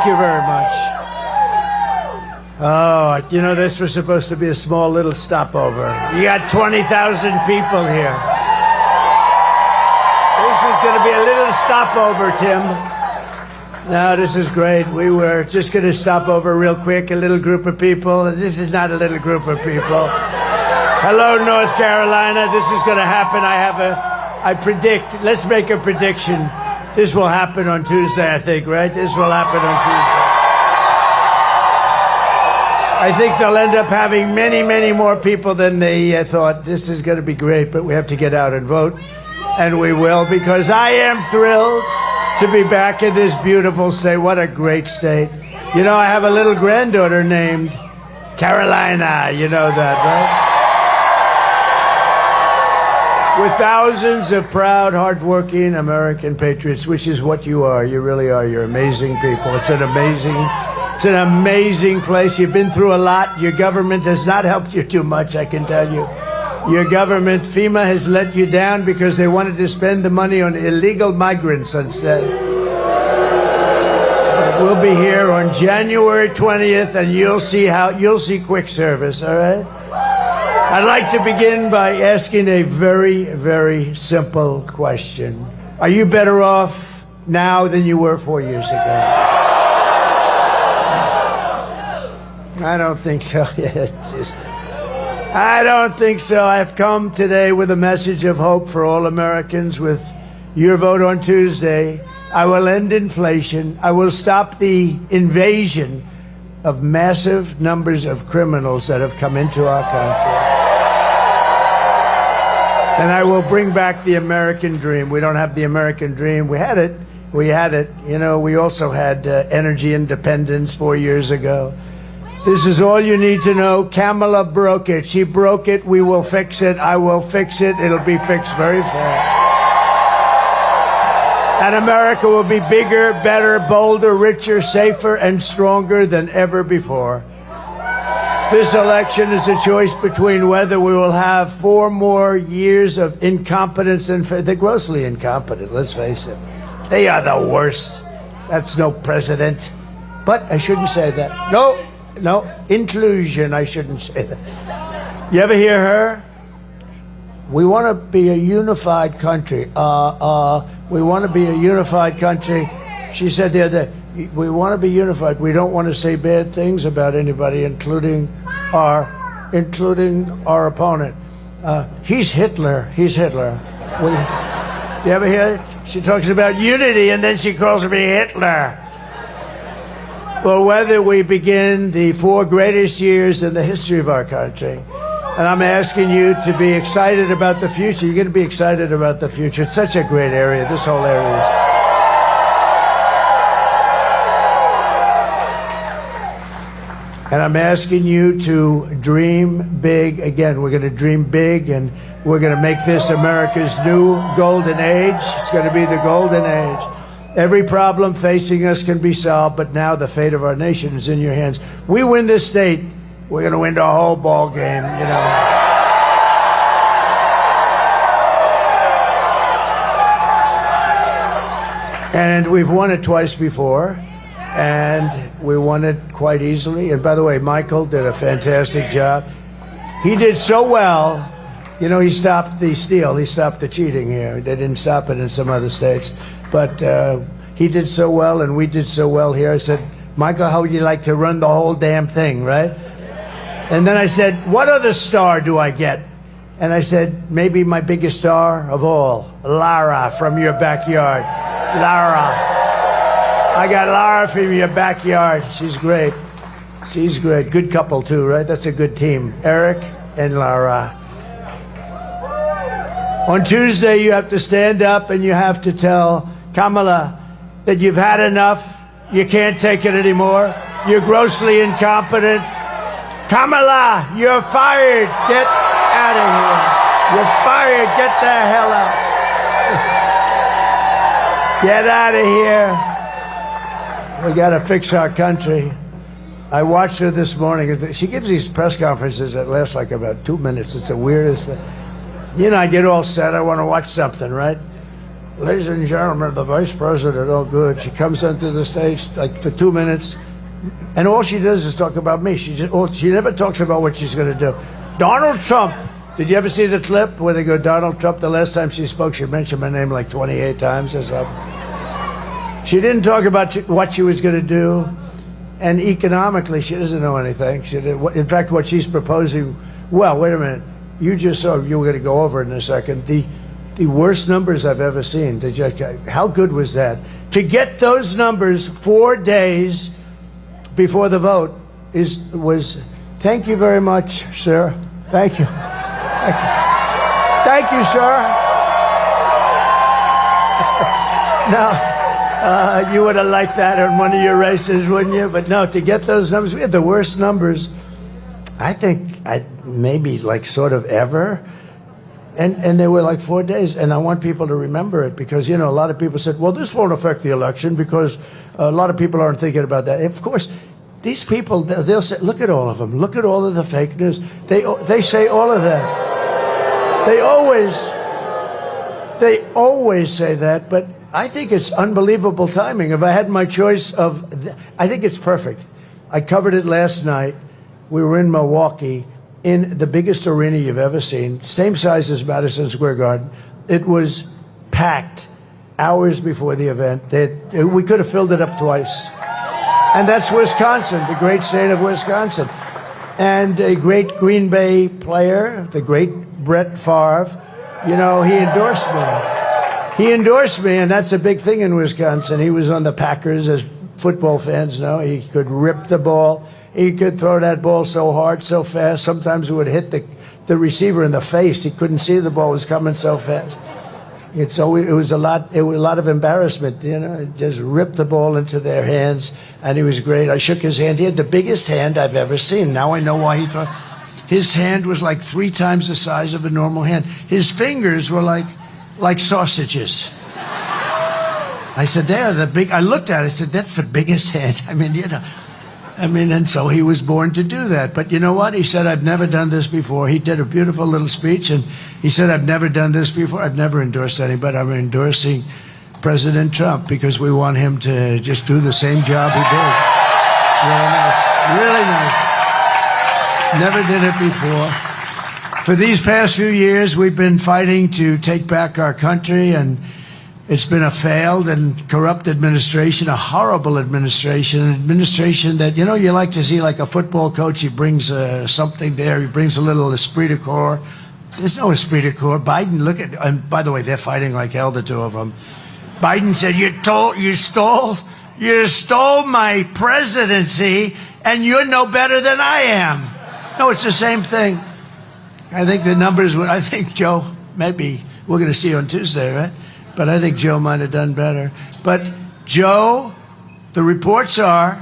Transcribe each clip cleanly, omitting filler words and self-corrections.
Thank you very much. Oh, you know, this was supposed to be a small little stopover. You got 20,000 people here. This was going to be a little stopover, Tim. No, this is great. We were just going to stop over real quick, a little group of people. This is not a little group of people. Hello, North Carolina. This is going to happen. I predict, let's make a prediction. This will happen on Tuesday, I think, right? This will happen on Tuesday. I think they'll end up having many, many more people than they thought. This is going to be great, but we have to get out and vote. And we will, because I am thrilled to be back in this beautiful state. What a great state. You know, I have a little granddaughter named Carolina. You know that, right? With thousands of proud, hardworking American patriots, which is what you are. You really are. You're amazing people. It's an amazing place. You've been through a lot. Your government has not helped you too much, I can tell you. Your government, FEMA, has let you down because they wanted to spend the money on illegal migrants instead. But we'll be here on January 20th, and you'll see quick service, all right? I'd like to begin by asking a very, very simple question. Are you better off now than you were 4 years ago? I don't think so. I don't think so. I've come today with a message of hope for all Americans. With your vote on Tuesday, I will end inflation. I will stop the invasion of massive numbers of criminals that have come into our country. And I will bring back the American dream. We don't have the American dream. We had it. You know, we also had energy independence 4 years ago. This is all you need to know. Kamala broke it. She broke it. We will fix it. I will fix it. It'll be fixed very fast. And America will be bigger, better, bolder, richer, safer, and stronger than ever before. This election is a choice between whether we will have 4 more years of incompetence and they're grossly incompetent, let's face it. They are the worst. That's no president. But I shouldn't say that. No, inclusion, I shouldn't say that. You ever hear her? We want to be a unified country. We want to be a unified country. She said the other day, we want to be unified. We don't want to say bad things about anybody, including our opponent. He's Hitler. You ever hear it? She talks about unity, and then she calls me Hitler. Or whether we begin the 4 greatest years in the history of our country. And I'm asking you to be excited about the future. You're going to be excited about the future. It's such a great area, this whole area is. And I'm asking you to dream big. Again, we're going to dream big, and we're going to make this America's new golden age. It's going to be the golden age. Every problem facing us can be solved, but now the fate of our nation is in your hands. We win this state, we're going to win the whole ball game, you know. And we've won it twice before, and we won it quite easily. And by the way, Michael did a fantastic job. He did so well. You know, he stopped the steal. He stopped the cheating here. They didn't stop it in some other states. But he did so well, and we did so well here. I said, Michael, how would you like to run the whole damn thing, right? And then I said, what other star do I get? And I said, maybe my biggest star of all, Lara from your backyard. Lara. I got Lara from your backyard. She's great. She's great. Good couple, too, right? That's a good team. Eric and Lara. On Tuesday, you have to stand up and you have to tell Kamala that you've had enough. You can't take it anymore. You're grossly incompetent. Kamala, you're fired. Get out of here. You're fired. Get the hell out. Get out of here. We got to fix our country. I watched her this morning. She gives these press conferences that last like about 2 minutes. It's the weirdest thing. You know, I get all set. I want to watch something, right? ladies and gentlemen, the vice president, oh good. She comes onto the stage like for 2 minutes, and all she does is talk about me. She never talks about what she's going to do. Donald Trump. Did you ever see the clip where they go, Donald Trump? The last time she spoke, she mentioned my name like 28 times or something. She didn't talk about what she was going to do, and economically, she doesn't know anything. In fact, what she's proposing, well, wait a minute. You just saw, you were going to go over it in a second, the worst numbers I've ever seen. How good was that? To get those numbers 4 days before the vote was, thank you very much, sir. Thank you. Thank you, sir. Now, you would have liked that in one of your races, wouldn't you? But no, to get those numbers, we had the worst numbers, I think, maybe like sort of ever. And they were like 4 days. And I want people to remember it because, you know, a lot of people said, well, this won't affect the election because a lot of people aren't thinking about that. Of course, these people, they'll say, look at all of them. Look at all of the fake news. They say all of that. They always say that, but I think it's unbelievable timing. If I had my choice I think it's perfect. I covered it last night. We were in Milwaukee in the biggest arena you've ever seen, same size as Madison Square Garden. It was packed hours before the event. We could have filled it up twice. And that's Wisconsin, the great state of Wisconsin. And a great Green Bay player, the great Brett Favre, you know, he endorsed me. He endorsed me, and that's a big thing in Wisconsin. He was on the Packers, as football fans know. He could rip the ball. He could throw that ball so hard, so fast. Sometimes it would hit the receiver in the face. He couldn't see the ball was coming so fast. It was a lot of embarrassment, you know. Just ripped the ball into their hands, and he was great. I shook his hand. He had the biggest hand I've ever seen. Now I know why he threw. His hand was like 3 times the size of a normal hand. His fingers were like sausages. I said, they're the big. I looked at it. I said, that's the biggest hand. I mean, you know. And so he was born to do that. But you know what? He said, I've never done this before. He did a beautiful little speech, and he said, I've never done this before. I've never endorsed anybody. I'm endorsing President Trump because we want him to just do the same job he did. Really nice. Really nice. Never did it before. For these past few years, we've been fighting to take back our country, and it's been a failed and corrupt administration, a horrible administration, an administration that, you know, you like to see like a football coach. He brings something there. He brings a little esprit de corps. There's no esprit de corps. Biden, look at, and by the way, they're fighting like hell, the two of them. Biden said, you stole my presidency, and you're no better than I am. No, it's the same thing. I think the numbers, I think Joe, maybe, we're going to see on Tuesday, right? But I think Joe might have done better. But Joe, the reports are,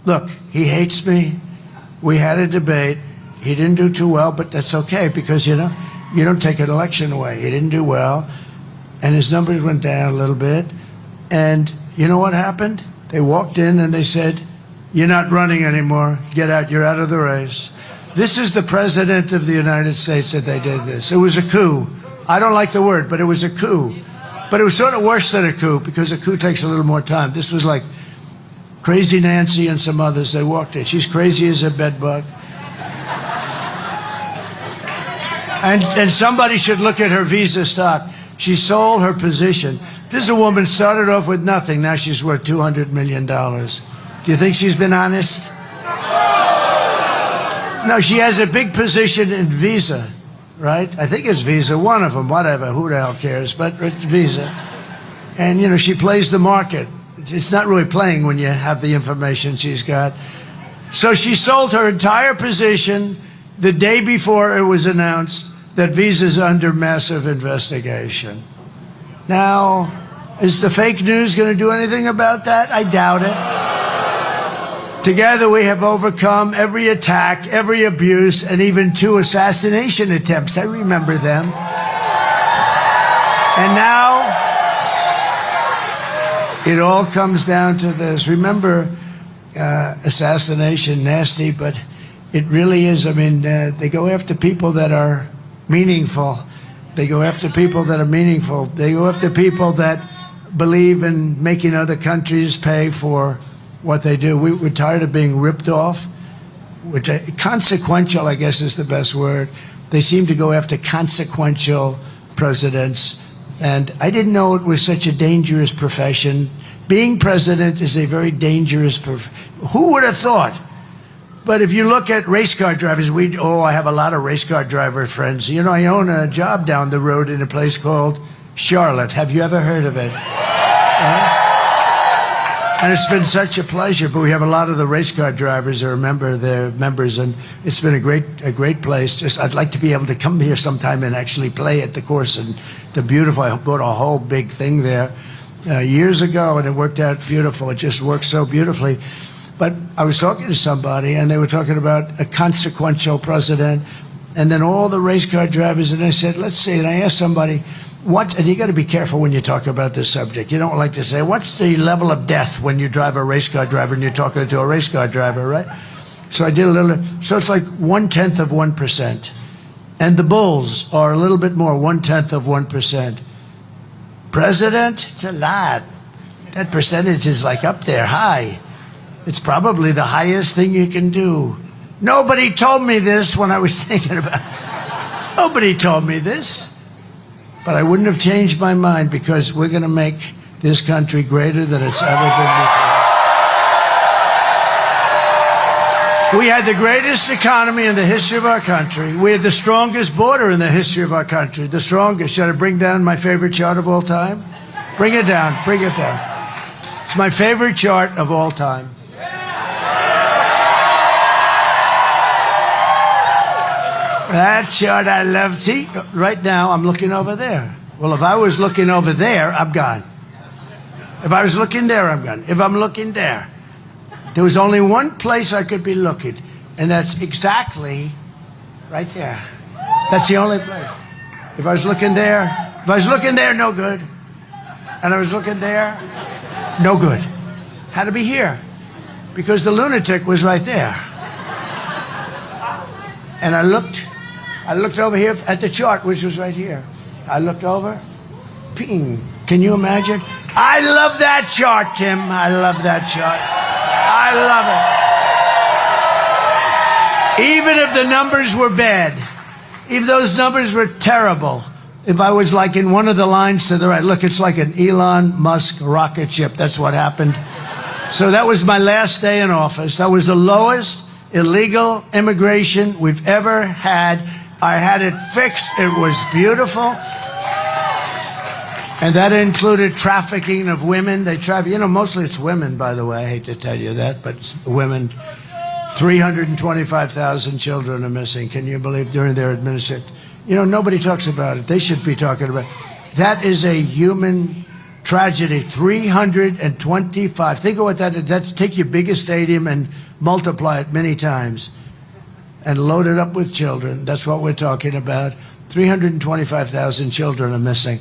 look, he hates me. We had a debate. He didn't do too well, but that's okay because, you know, you don't take an election away. He didn't do well. And his numbers went down a little bit. And you know what happened? They walked in and they said, you're not running anymore. Get out. You're out of the race. This is the president of the United States that they did this. It was a coup. I don't like the word, but it was a coup. But it was sort of worse than a coup because a coup takes a little more time. This was like Crazy Nancy and some others. They walked in. She's crazy as a bedbug. And somebody should look at her Visa stock. She sold her position. This woman started off with nothing. Now she's worth $200 million. Do you think she's been honest? No, she has a big position in Visa, right? I think it's Visa, one of them, whatever, who the hell cares, but it's Visa. And, you know, she plays the market. It's not really playing when you have the information she's got. So she sold her entire position the day before it was announced that Visa's under massive investigation. Now, is the fake news going to do anything about that? I doubt it. Together we have overcome every attack, every abuse, and even 2 assassination attempts. I remember them. And now it all comes down to this. Remember, assassination, nasty, but it really is. I mean, they go after people that are meaningful. They go after people that are meaningful. They go after people that believe in making other countries pay for what they do. We're tired of being ripped off, which consequential, I guess, is the best word. They seem to go after consequential presidents. And I didn't know it was such a dangerous profession. Being president is a very dangerous profession. Who would have thought? But if you look at race car drivers, I have a lot of race car driver friends. You know, I own a job down the road in a place called Charlotte. Have you ever heard of it? And it's been such a pleasure. But we have a lot of the race car drivers that are they're members, and it's been a great place. Just I'd like to be able to come here sometime and actually play at the course. And the beautiful, I bought a whole big thing there years ago, and it worked out beautiful. It just works so beautifully. But I was talking to somebody, and they were talking about a consequential president, and then all the race car drivers, and I said, let's see, and I asked somebody, and you got to be careful when you talk about this subject. You don't like to say, what's the level of death when you drive a race car driver and you're talking to a race car driver, right? So I did a little, so it's like 1/10 of 1%. And the bulls are a little bit more, 1/10 of 1%. President, it's a lot. That percentage is like up there high. It's probably the highest thing you can do. Nobody told me this when I was thinking about it. Nobody told me this. But I wouldn't have changed my mind, because we're going to make this country greater than it's ever been before. We had the greatest economy in the history of our country. We had the strongest border in the history of our country. The strongest. Should I bring down my favorite chart of all time? Bring it down. Bring it down. It's my favorite chart of all time. That chart I love. See, right now I'm looking over there. Well, if I was looking over there, I'm gone. If I was looking there, I'm gone. If I'm looking there, there was only one place I could be looking, and that's exactly right there. That's the only place. If I was looking there, no good. And I was looking there, no good. Had to be here, because the lunatic was right there. And I looked over here at the chart, which was right here. I looked over, ping. Can you imagine? I love that chart, Tim. I love that chart. I love it. Even if the numbers were bad, if those numbers were terrible, if I was like in one of the lines to the right, look, it's like an Elon Musk rocket ship. That's what happened. So that was my last day in office. That was the lowest illegal immigration we've ever had. I had it fixed. It was beautiful. And that included trafficking of women. They traffic, mostly it's women, by the way. I hate to tell you that, but it's women. 325,000 children are missing. Can you believe, during their administration? Nobody talks about it. They should be talking about it. That is a human tragedy. 325. Think of what that is. That's take your biggest stadium and multiply it many times and load it up with children. That's what we're talking about. 325,000 children are missing.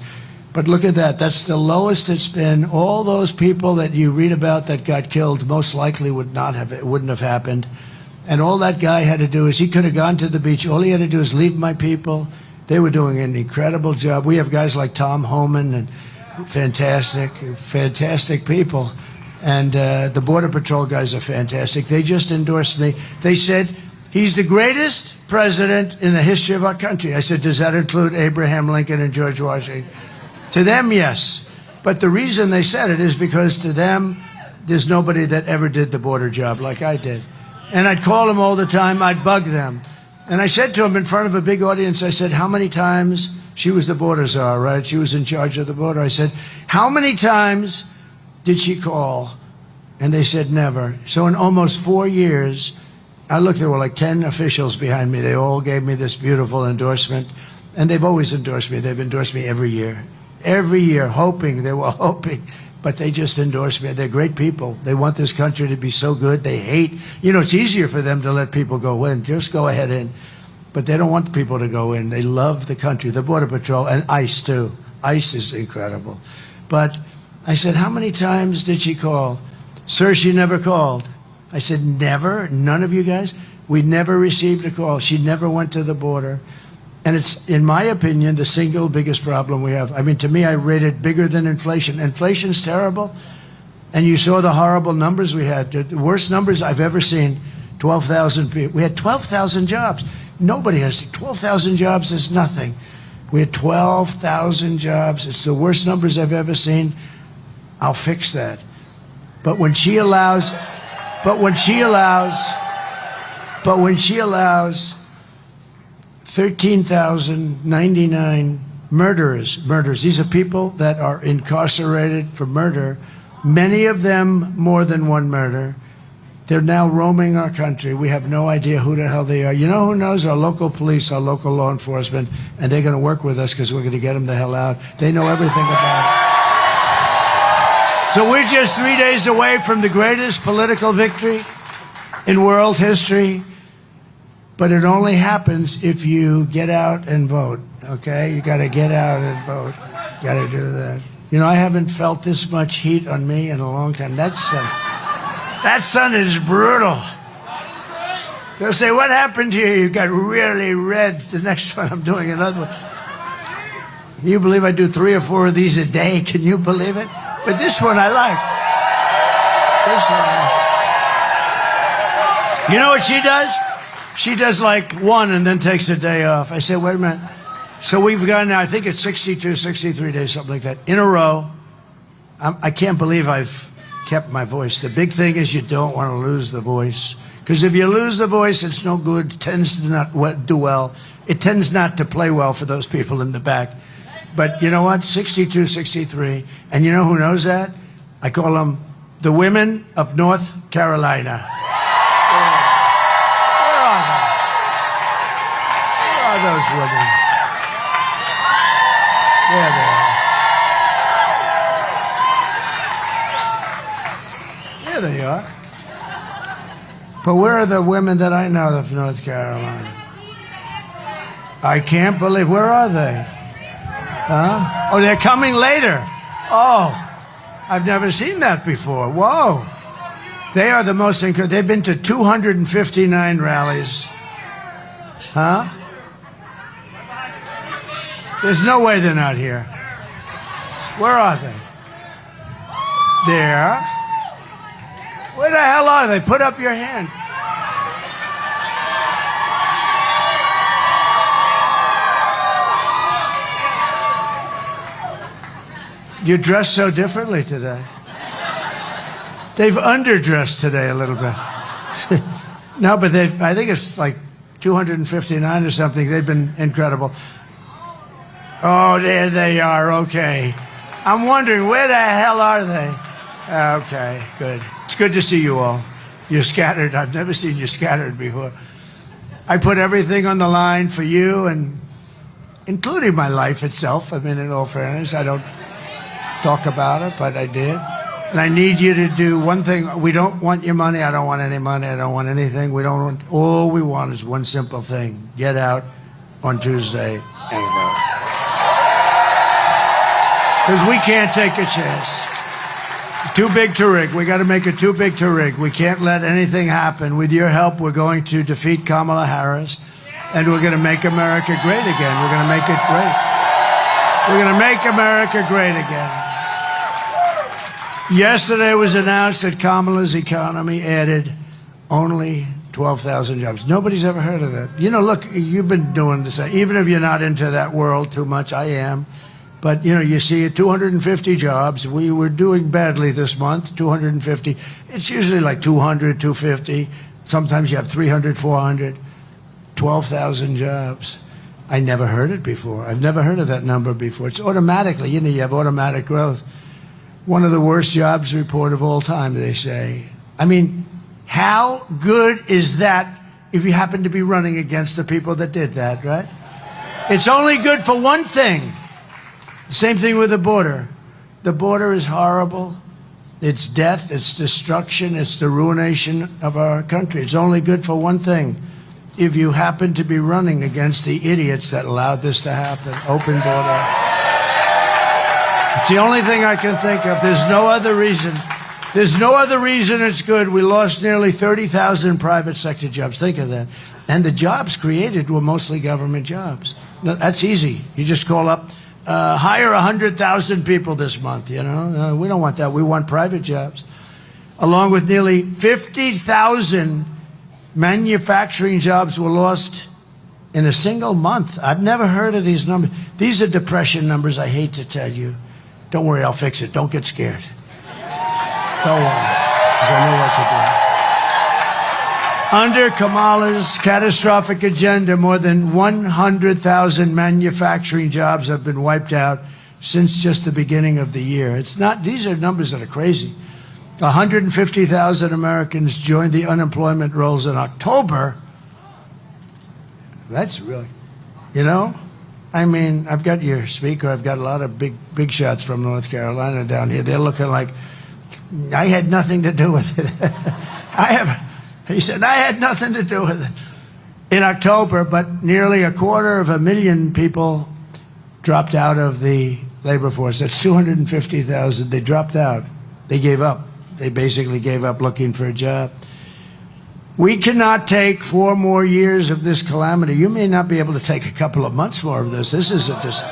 But look at that. That's the lowest it's been. All those people that you read about that got killed most likely wouldn't have happened. And all that guy had to do is he could have gone to the beach. All he had to do is leave my people. They were doing an incredible job. We have guys like Tom Homan, and fantastic people. And the Border Patrol guys are fantastic. They just endorsed me. They said, he's the greatest president in the history of our country. I said, does that include Abraham Lincoln and George Washington? To them, yes. But the reason they said it is because to them, there's nobody that ever did the border job like I did. And I'd call them all the time. I'd bug them. And I said to them in front of a big audience, I said, how many times, she was the border czar, right? She was in charge of the border. I said, how many times did she call? And they said never. So in almost 4 years, I looked, there were like 10 officials behind me. They all gave me this beautiful endorsement. And they've always endorsed me. They've endorsed me every year. Every year, hoping, they were hoping. But they just endorsed me. They're great people. They want this country to be so good. They hate, it's easier for them to let people go in. Just go ahead in. But they don't want people to go in. They love the country, the Border Patrol, and ICE too. ICE is incredible. But I said, how many times did she call? Sir, she never called. I said, never? None of you guys? We never received a call. She never went to the border. And it's, in my opinion, the single biggest problem we have. I mean, to me, I rate it bigger than inflation. Inflation's terrible. And you saw the horrible numbers we had. The worst numbers I've ever seen. 12,000 people. We had 12,000 jobs. Nobody has 12,000 jobs is nothing. We had 12,000 jobs. It's the worst numbers I've ever seen. I'll fix that. But when she allows 13,099 murderers, these are people that are incarcerated for murder, many of them more than one murder. They're now roaming our country. We have no idea who the hell they are. You know who knows? Our local police, our local law enforcement, and they're going to work with us because we're going to get them the hell out. They know everything about it. So we're just 3 days away from the greatest political victory in world history, but it only happens if you get out and vote, okay? You got to get out and vote. You got to do that. You know, I haven't felt this much heat on me in a long time. That sun is brutal. They'll say, what happened to you? You got really red. The next one, I'm doing another one. Can you believe I do 3 or 4 of these a day? Can you believe it? But this one I like. This one. You know what she does? She does like one and then takes a day off. I said, wait a minute. So we've gone now, I think it's 62, 63 days, something like that, in a row. I can't believe I've kept my voice. The big thing is you don't want to lose the voice. Because if you lose the voice, it's no good. It tends to not do well. It tends not to play well for those people in the back. But you know what? 62, 63. And you know who knows that? I call them the women of North Carolina. Where are they? Where are those women? There they are. There they are. But where are the women that I know of North Carolina? I can't believe. Where are they? Huh? Oh, they're coming later. Oh, I've never seen that before. Whoa. They are the most incredible. They've been to 259 rallies. Huh? There's no way they're not here. Where are they? There. Where the hell are they? Put up your hand. You dress so differently today. They've underdressed today a little bit. No, but I think it's like 259 or something. They've been incredible. Oh, there they are. Okay. I'm wondering, where the hell are they? Okay, good. It's good to see you all. You're scattered. I've never seen you scattered before. I put everything on the line for you, and including my life itself. I mean, in all fairness, I don't talk about it, but I did. And I need you to do one thing. We don't want your money. I don't want any money. I don't want anything. All we want is one simple thing. Get out on Tuesday and vote. Because we can't take a chance. Too big to rig. We got to make it too big to rig. We can't let anything happen. With your help, we're going to defeat Kamala Harris, and we're going to make America great again. We're going to make it great. We're going to make America great again. Yesterday it was announced that Kamala's economy added only 12,000 jobs. Nobody's ever heard of that. You know, look, you've been doing this. Even if you're not into that world too much, I am. But, you know, you see 250 jobs. We were doing badly this month, 250. It's usually like 200, 250. Sometimes you have 300, 400. 12,000 jobs. I never heard it before. I've never heard of that number before. It's automatically, you know, you have automatic growth. One of the worst jobs report of all time, they say. I mean, how good is that if you happen to be running against the people that did that, right? It's only good for one thing. Same thing with the border. The border is horrible. It's death, it's destruction, it's the ruination of our country. It's only good for one thing. If you happen to be running against the idiots that allowed this to happen, open border. It's the only thing I can think of. There's no other reason. There's no other reason it's good. We lost nearly 30,000 private sector jobs. Think of that. And the jobs created were mostly government jobs. No, that's easy. You just call up, hire 100,000 people this month, you know. We don't want that. We want private jobs. Along with nearly 50,000 manufacturing jobs were lost in a single month. I've never heard of these numbers. These are depression numbers, I hate to tell you. Don't worry, I'll fix it. Don't get scared. Don't worry, because I know what to do. Under Kamala's catastrophic agenda, more than 100,000 manufacturing jobs have been wiped out since just the beginning of the year. These are numbers that are crazy. 150,000 Americans joined the unemployment rolls in October. That's really, you know, I mean, I've got your speaker. I've got a lot of big shots from North Carolina down here. They're looking like I had nothing to do with it. He said, I had nothing to do with it. In October, but nearly 250,000 people dropped out of the labor force. That's 250,000. They dropped out. They gave up. They basically gave up looking for a job. We cannot take 4 more years of this calamity. You may not be able to take a couple of months more of this. This isn't just... In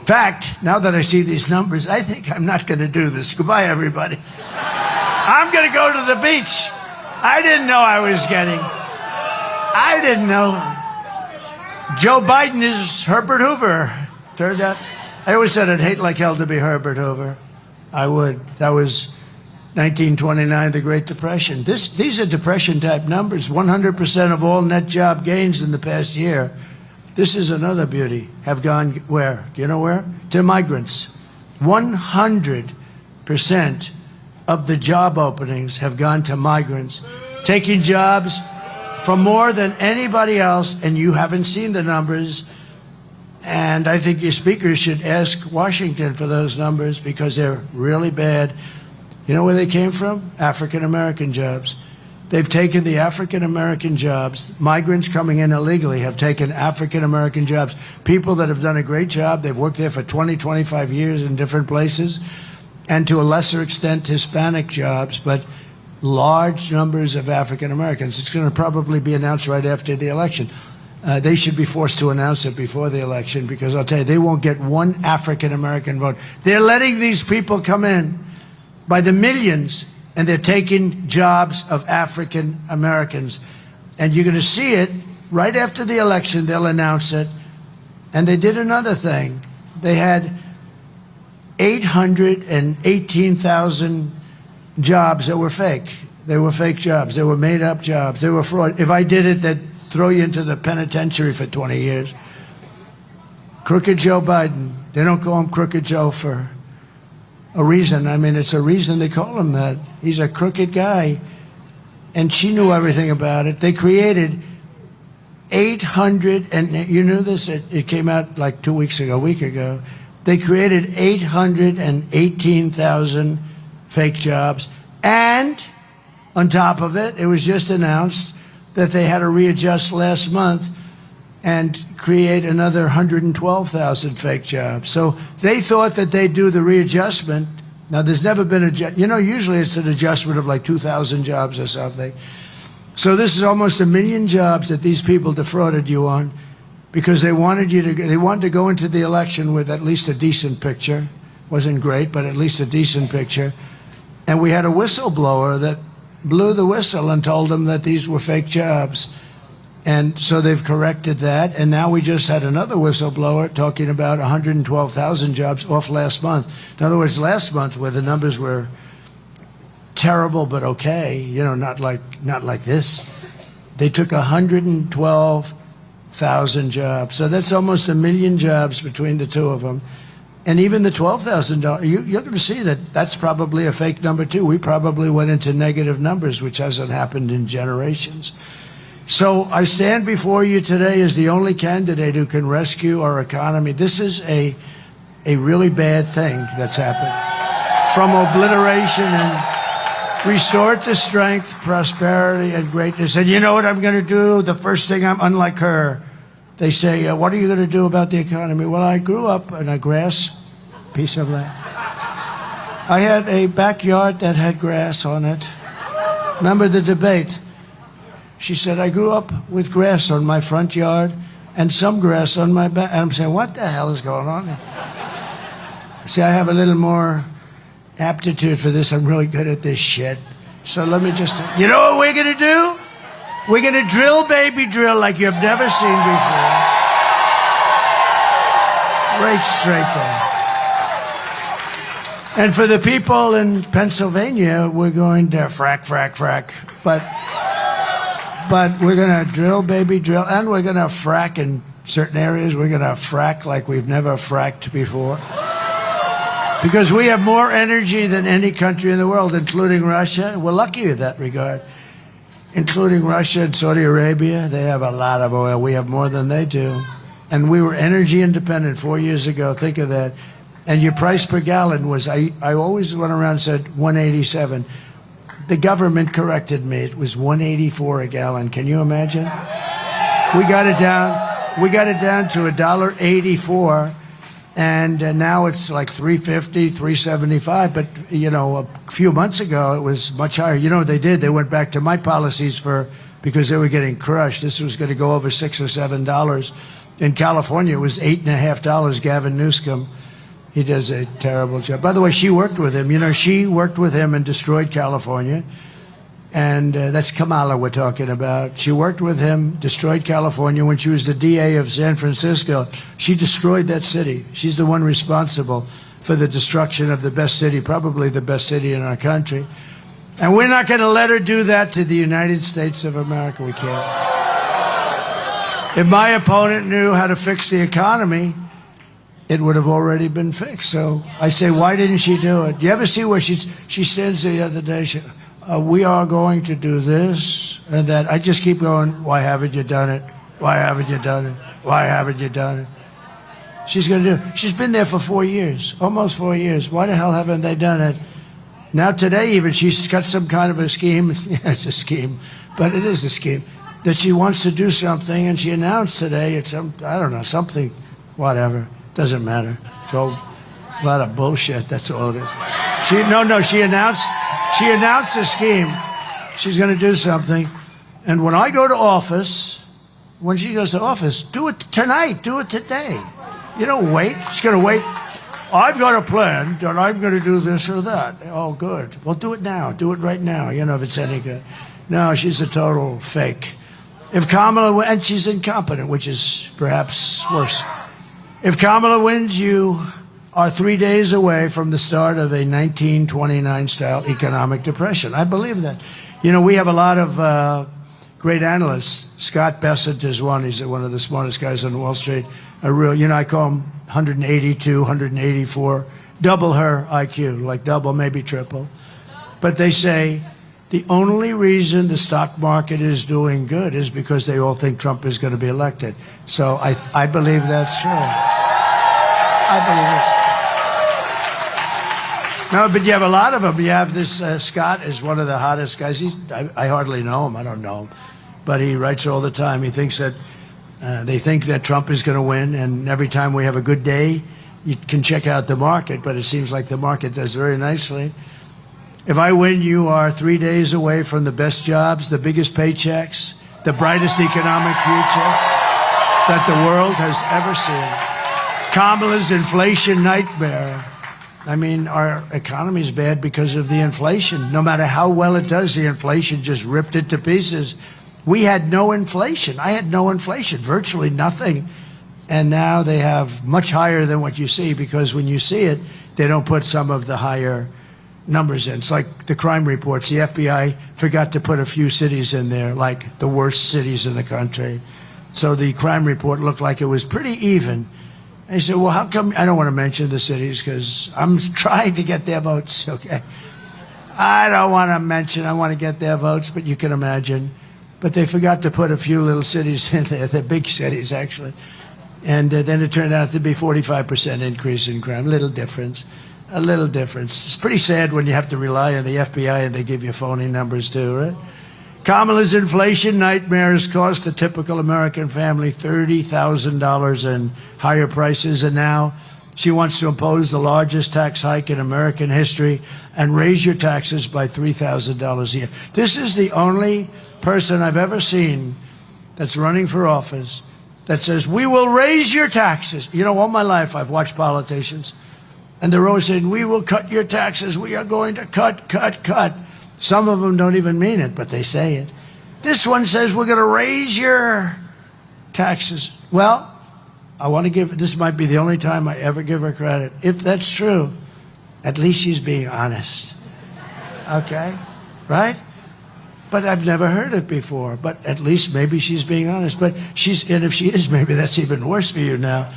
fact, now that I see these numbers, I think I'm not going to do this. Goodbye, everybody. I'm going to go to the beach. I didn't know I didn't know. Joe Biden is Herbert Hoover. Turned out, I always said I'd hate like hell to be Herbert Hoover. I would. That was 1929, the Great Depression. These are Depression-type numbers. 100% of all net job gains in the past year. This is another beauty. Have gone where? Do you know where? To migrants. 100% of the job openings have gone to migrants, taking jobs from more than anybody else, and you haven't seen the numbers. And I think your speakers should ask Washington for those numbers because they're really bad. You know where they came from? African-American jobs. They've taken the African-American jobs. Migrants coming in illegally have taken African-American jobs. People that have done a great job. They've worked there for 20, 25 years in different places. And to a lesser extent, Hispanic jobs, but large numbers of African-Americans. It's going to probably be announced right after the election. They should be forced to announce it before the election because I'll tell you, they won't get one African-American vote. They're letting these people come in by the millions, and they're taking jobs of African Americans. And you're going to see it right after the election. They'll announce it. And they did another thing. They had 818,000 jobs that were fake. They were fake jobs. They were made-up jobs. They were fraud. If I did it, they'd throw you into the penitentiary for 20 years. Crooked Joe Biden. They don't call him Crooked Joe for a reason. I mean, it's a reason they call him that. He's a crooked guy. And she knew everything about it. They created 800, and you knew this? It came out like a week ago. They created 818,000 fake jobs. And on top of it, it was just announced that they had to readjust last month and create another 112,000 fake jobs. So they thought that they'd do the readjustment. Now, there's never been usually it's an adjustment of like 2,000 jobs or something. So this is almost 1 million jobs that these people defrauded you on because they wanted to go into the election with at least a decent picture. Wasn't great, but at least a decent picture. And we had a whistleblower that blew the whistle and told them that these were fake jobs. And so they've corrected that. And now we just had another whistleblower talking about 112,000 jobs off last month. In other words, last month where the numbers were terrible but okay, not like this, they took 112,000 jobs. So that's almost 1 million jobs between the two of them. And even the $12,000, you're going to see that that's probably a fake number too. We probably went into negative numbers, which hasn't happened in generations. So I stand before you today as the only candidate who can rescue our economy. This is a really bad thing that's happened. From obliteration and restore it to strength, prosperity, and greatness. And you know what I'm going to do? The first thing, unlike her, they say, what are you going to do about the economy? Well, I grew up in a grass piece of land. I had a backyard that had grass on it. Remember the debate? She said, I grew up with grass on my front yard, and some grass on my back. And I'm saying, what the hell is going on? See, I have a little more aptitude for this. I'm really good at this shit. So let me just, you know what we're going to do? We're going to drill, baby, drill like you've never seen before. Right straight there. And for the people in Pennsylvania, we're going to frack, frack, frack. But we're going to drill, baby, drill. And we're going to frack in certain areas. We're going to frack like we've never fracked before. Because we have more energy than any country in the world, including Russia. We're lucky in that regard. Including Russia and Saudi Arabia. They have a lot of oil. We have more than they do. And we were energy independent 4 years ago. Think of that. And your price per gallon was, I always went around and said 187. The government corrected me. It was 184 a gallon. Can you imagine? We got it down to $1.84. And now it's like $3.50, $3.75. But, you know, a few months ago, it was much higher. You know what they did? They went back to my policies because they were getting crushed. This was going to go over $6 or $7. In California, it was $8.50. Gavin Newsom. He does a terrible job. By the way, she worked with him. You know, she worked with him and destroyed California. And that's Kamala we're talking about. She worked with him, destroyed California. When she was the DA of San Francisco, she destroyed that city. She's the one responsible for the destruction of the best city, probably the best city in our country. And we're not going to let her do that to the United States of America. We can't. If my opponent knew how to fix the economy, it would have already been fixed. So I say, why didn't she do it? Do you ever see where she stands the other day? We are going to do this and that. I just keep going, why haven't you done it? Why haven't you done it? Why haven't you done it? She's going to do it. She's been there for 4 years, almost 4 years. Why the hell haven't they done it? Now today even, she's got some kind of a scheme. Yeah, it's a scheme, but it is a scheme. That she wants to do something, and she announced today, I don't know, something, whatever. Doesn't matter. It's all a lot of bullshit. That's all it is. She announced a scheme. She's going to do something. And when I go to office, when she goes to office, do it tonight. Do it today. You don't wait. She's going to wait. I've got a plan that I'm going to do this or that. Oh, good. Well, do it now. Do it right now. You know, if it's any good. No, she's a total fake. If Kamala, and she's incompetent, which is perhaps worse. If Kamala wins, you are 3 days away from the start of a 1929-style economic depression. I believe that. You know, we have a lot of great analysts. Scott Bessent is one. He's one of the smartest guys on Wall Street. I call him 182, 184, double her IQ, like double, maybe triple. But they say the only reason the stock market is doing good is because they all think Trump is going to be elected. So I believe that's true. I believe it's No, but you have a lot of them. You have this Scott is one of the hottest guys. I hardly know him. I don't know him. But he writes all the time. He thinks that they think that Trump is going to win. And every time we have a good day, you can check out the market. But it seems like the market does very nicely. If I win, you are 3 days away from the best jobs, the biggest paychecks, the brightest economic future that the world has ever seen. Kamala's inflation nightmare. I mean, our economy is bad because of the inflation. No matter how well it does, the inflation just ripped it to pieces. We had no inflation. I had no inflation, virtually nothing. And now they have much higher than what you see, because when you see it, they don't put some of the higher numbers in. It's like the crime reports. The FBI forgot to put a few cities in there, like the worst cities in the country. So the crime report looked like it was pretty even. And he said, well, how come? I don't want to mention the cities because I'm trying to get their votes, okay? I don't want to mention, I want to get their votes, but you can imagine. But they forgot to put a few little cities in there, the big cities, actually. And then it turned out to be 45% increase in crime. A little difference. It's pretty sad when you have to rely on the FBI and they give you phony numbers too, right? Kamala's inflation nightmare has cost a typical American family $30,000 in higher prices, and now she wants to impose the largest tax hike in American history and raise your taxes by $3,000 a year. This is the only person I've ever seen that's running for office that says, we will raise your taxes. You know, all my life I've watched politicians, and they're always saying, we will cut your taxes. We are going to cut. Some of them don't even mean it, but they say it. This one says, we're going to raise your taxes. Well, I want to give, this might be the only time I ever give her credit. If that's true, at least she's being honest. Okay? Right? But I've never heard it before. But at least maybe she's being honest. But and if she is, maybe that's even worse for you now.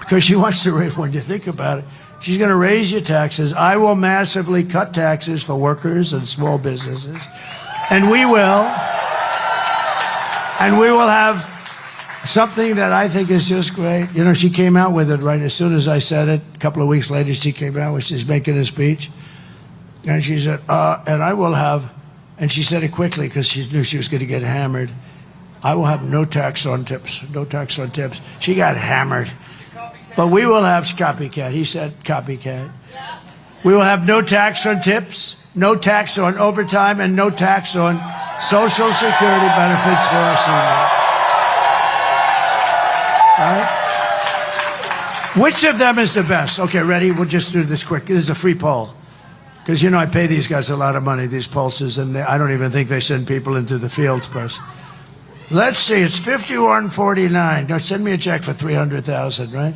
Because she wants to raise, when you think about it, she's going to raise your taxes. I will massively cut taxes for workers and small businesses. And we will have something that I think is just great. You know, she came out with it right as soon as I said it. A couple of weeks later, she came out when she's making a speech. And she said, and I will have, and she said it quickly because she knew she was going to get hammered. I will have no tax on tips. No tax on tips. She got hammered. But we will have copycat. He said copycat. We will have no tax on tips, no tax on overtime, and no tax on Social Security benefits for our seniors. All right? Which of them is the best? Okay, ready? We'll just do this quick. This is a free poll. Because, you know, I pay these guys a lot of money, these pulses, and I don't even think they send people into the fields first. Let's see, it's 51-49. Now, send me a check for $300,000, right?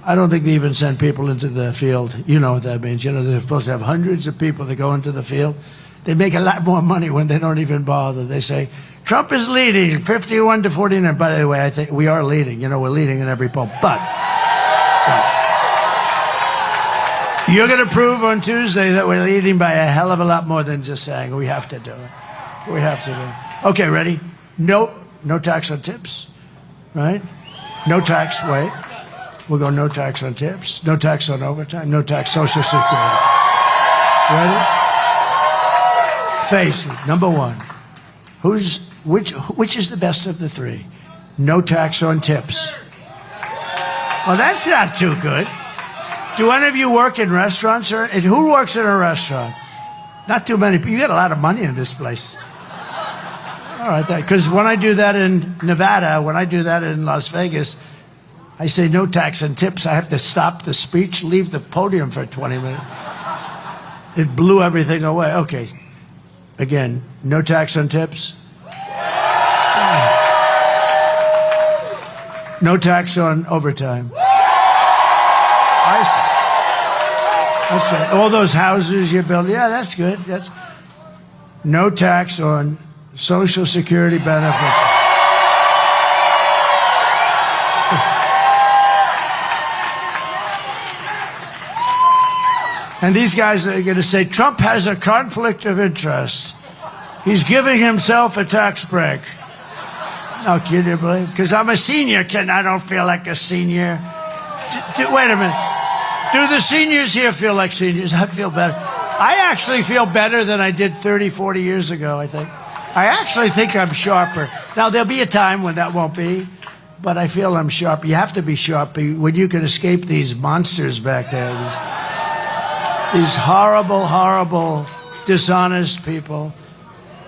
I don't think they even send people into the field. You know what that means. You know, they're supposed to have hundreds of people that go into the field. They make a lot more money when they don't even bother. They say, Trump is leading 51-49. By the way, I think we are leading. You know, we're leading in every poll. But you're going to prove on Tuesday that we're leading by a hell of a lot more than just saying we have to do it. We have to do it. Okay, ready? No tax on tips, right? No tax, wait. We'll go no tax on tips, no tax on overtime, no tax Social Security. Ready? Face it, number one. Which is the best of the three? No tax on tips. Well, that's not too good. Do any of you work in restaurants? Or who works in a restaurant? Not too many. You get a lot of money in this place. All right, because when I do that in Nevada, when I do that in Las Vegas, I say no tax and tips. I have to stop the speech, leave the podium for 20 minutes. It blew everything away. Okay. Again, no tax on tips. No tax on overtime. I see. That's right. All those houses you build. Yeah, that's good. That's no tax on Social Security benefits. And these guys are going to say, Trump has a conflict of interest. He's giving himself a tax break. No, can you believe? Because I'm a senior, I don't feel like a senior. Wait a minute. Do the seniors here feel like seniors? I feel better. I actually feel better than I did 30, 40 years ago, I think. I actually think I'm sharper. Now, there'll be a time when that won't be, but I feel I'm sharp. You have to be sharp when you can escape these monsters back there. These horrible, horrible, dishonest people.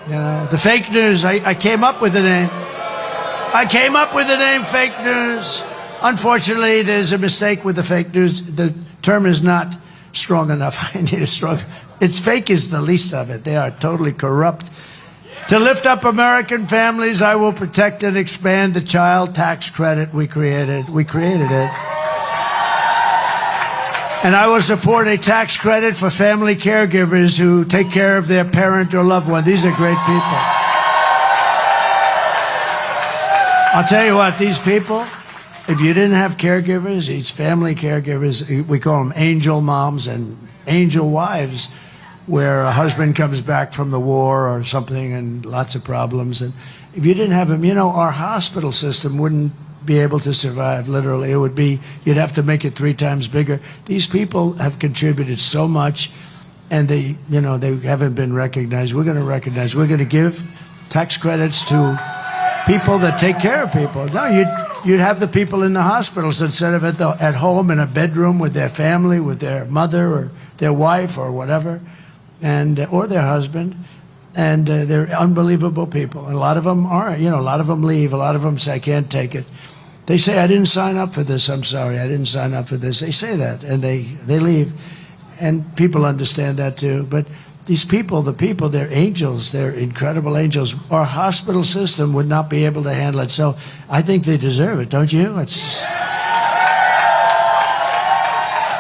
You know, the fake news, I came up with the name. I came up with the name fake news. Unfortunately, there's a mistake with the fake news. The term is not strong enough. I need a strong. It's fake is the least of it. They are totally corrupt. To lift up American families, I will protect and expand the child tax credit we created. We created it. And I will support a tax credit for family caregivers who take care of their parent or loved one. These are great people. I'll tell you what, these people, if you didn't have caregivers, these family caregivers, we call them angel moms and angel wives, where a husband comes back from the war or something and lots of problems. And if you didn't have them, you know, our hospital system wouldn't be able to survive, literally. It would be, you'd have to make it 3 times bigger. These people have contributed so much, and they haven't been recognized. We're going to recognize. We're going to give tax credits to people that take care of people. No, you'd have the people in the hospitals instead of at home in a bedroom with their family, with their mother or their wife or whatever, and or their husband. And they're unbelievable people. And a lot of them are, a lot of them leave. A lot of them say, I can't take it. They say, I didn't sign up for this. I'm sorry, I didn't sign up for this. They say that, and they leave. And people understand that too. But these people, they're angels. They're incredible angels. Our hospital system would not be able to handle it. So I think they deserve it, don't you?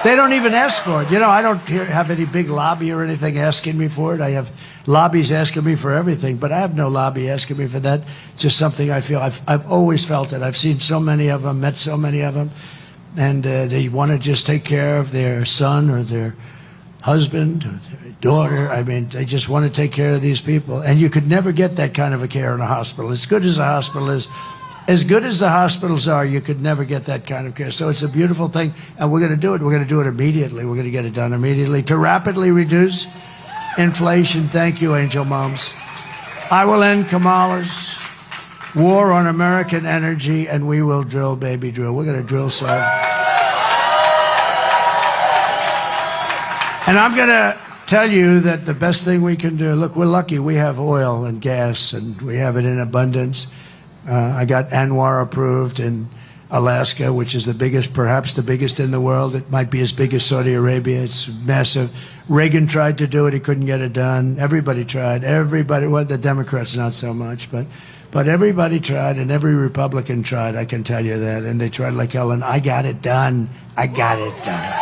They don't even ask for it. You know, I don't have any big lobby or anything asking me for it. I have lobbies asking me for everything, but I have no lobby asking me for that. It's just something I feel. I've always felt it. I've seen so many of them, met so many of them, and they want to just take care of their son or their husband or their daughter. I mean, they just want to take care of these people. And you could never get that kind of a care in a hospital. As good as a hospital is, as good as the hospitals are, you could never get that kind of care. So it's a beautiful thing, and we're going to do it. We're going to do it immediately. We're going to get it done immediately to rapidly reduce inflation. Thank you, Angel Moms. I will end Kamala's war on American energy, and we will drill, baby, drill. We're going to drill some. And I'm going to tell you that the best thing we can do, look, we're lucky. We have oil and gas, and we have it in abundance. I got ANWR approved in Alaska, which is the biggest, perhaps the biggest in the world. It might be as big as Saudi Arabia. It's massive. Reagan tried to do it. He couldn't get it done. Everybody tried. Everybody, well, the Democrats not so much, but everybody tried, and every Republican tried, I can tell you that. And they tried like hell, and I got it done. I got it done.